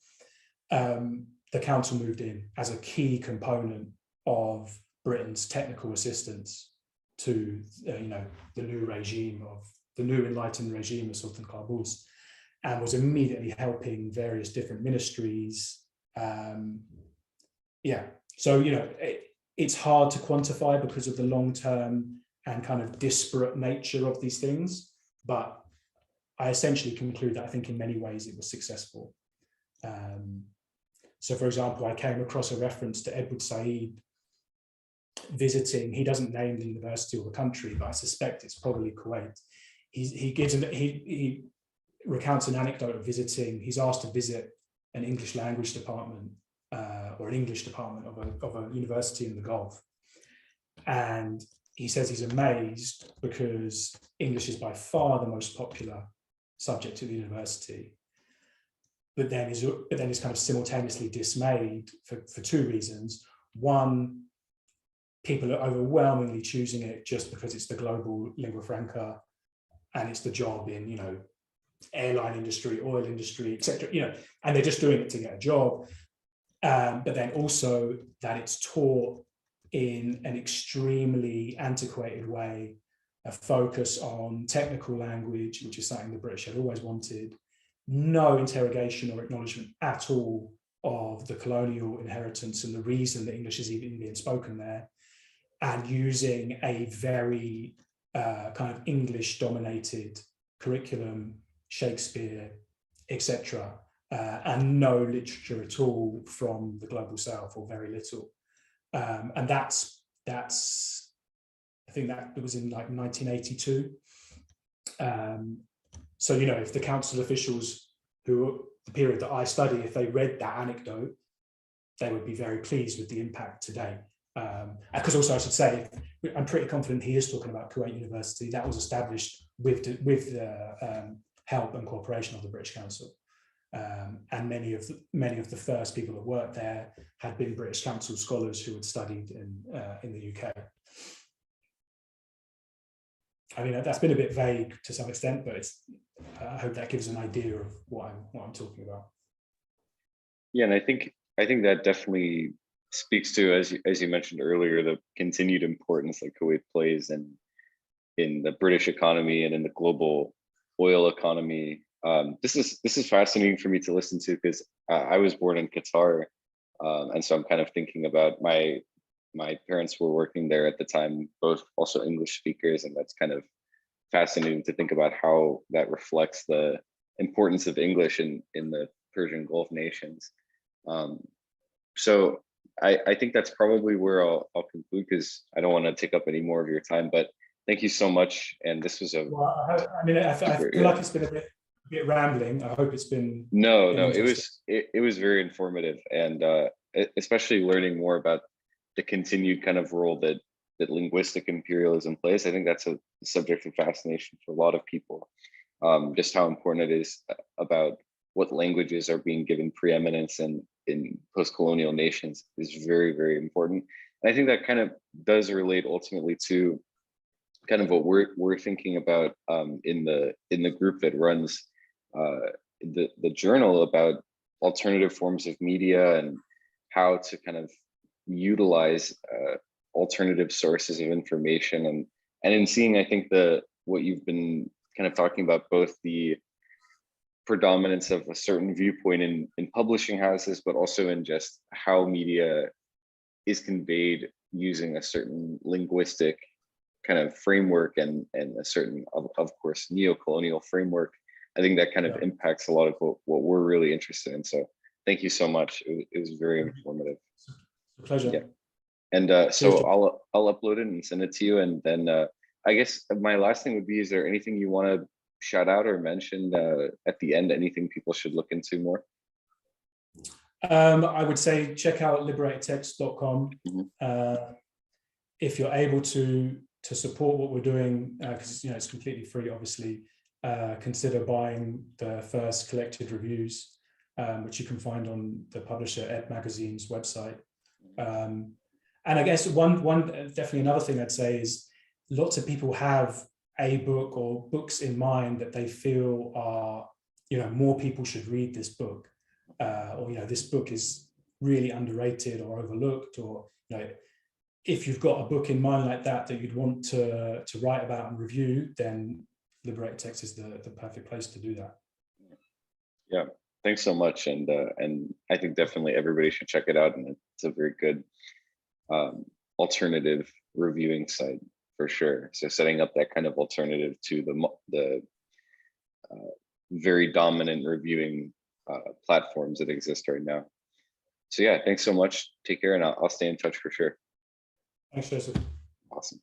the council moved in as a key component of Britain's technical assistance to the new regime of the new enlightened regime of Sultan Qaboos, and was immediately helping various different ministries. So it's hard to quantify because of the long-term and kind of disparate nature of these things, but I essentially conclude that I think in many ways it was successful. So for example, I came across a reference to Edward Said visiting, he doesn't name the university or the country, but I suspect it's probably Kuwait. He recounts an anecdote of visiting, he's asked to visit an English language department or an English department of a university in the Gulf. And he says he's amazed because English is by far the most popular subject at the university. But then is kind of simultaneously dismayed for two reasons. One, people are overwhelmingly choosing it just because it's the global lingua franca and it's the job in, airline industry, oil industry, etc. And they're just doing it to get a job. But then also that it's taught in an extremely antiquated way, a focus on technical language, which is something the British had always wanted, no interrogation or acknowledgement at all of the colonial inheritance and the reason that English is even being spoken there, and using a very kind of English-dominated curriculum, Shakespeare, etc., and no literature at all from the global south, or very little. And that's I think that was in like 1982. So if the council officials who the period that I study, if they read that anecdote, they would be very pleased with the impact today. Because also I should say, I'm pretty confident he is talking about Kuwait University. That was established with the help and cooperation of the British Council. And many of the first people that worked there had been British Council scholars who had studied in the UK. I mean, that's been a bit vague to some extent, but I hope that gives an idea of what I'm talking about. Yeah, and I think that definitely speaks to, as you mentioned earlier, the continued importance that Kuwait plays in the British economy and in the global oil economy. This is fascinating for me to listen to, because I was born in Qatar, and so I'm kind of thinking about my parents were working there at the time, both also English speakers, and that's kind of fascinating to think about how that reflects the importance of English in the Persian Gulf nations. So I think that's probably where I'll conclude, because I don't want to take up any more of your time, but thank you so much. And this was a I feel like it's been a bit rambling. I hope it's been it was very informative, and especially learning more about the continued kind of role that linguistic imperialism plays. I think that's a subject of fascination for a lot of people. Just how important it is about what languages are being given preeminence in post-colonial nations is very, very important. And I think that kind of does relate ultimately to kind of what we're thinking about in the group that runs the journal, about alternative forms of media and how to kind of utilize alternative sources of information, and in seeing, I think, what you've been kind of talking about, both the predominance of a certain viewpoint in publishing houses, but also in just how media is conveyed using a certain linguistic kind of framework and a certain, of course, neo-colonial framework. I think that kind of Yeah. impacts a lot of what we're really interested in. So thank you so much. It was very informative. It's a pleasure. Yeah. And Cheers, so John. I'll upload it and send it to you. And then I guess my last thing would be, is there anything you want to shout out or mention at the end? Anything people should look into more? I would say check out liberatedtext.com. If you're able to support what we're doing, because it's completely free, obviously, consider buying the first collected reviews, which you can find on the publisher Ed Magazine's website. And I guess one definitely another thing I'd say is lots of people have a book or books in mind that they feel are, more people should read this book, or this book is really underrated or overlooked, or if you've got a book in mind like that you'd want to write about and review, then Liberated Text is the perfect place to do that. Yeah, thanks so much. And I think definitely everybody should check it out. And it's a very good alternative reviewing site for sure. So setting up that kind of alternative to the very dominant reviewing platforms that exist right now. So yeah, thanks so much. Take care, and I'll stay in touch for sure. Thanks, Joseph. Awesome.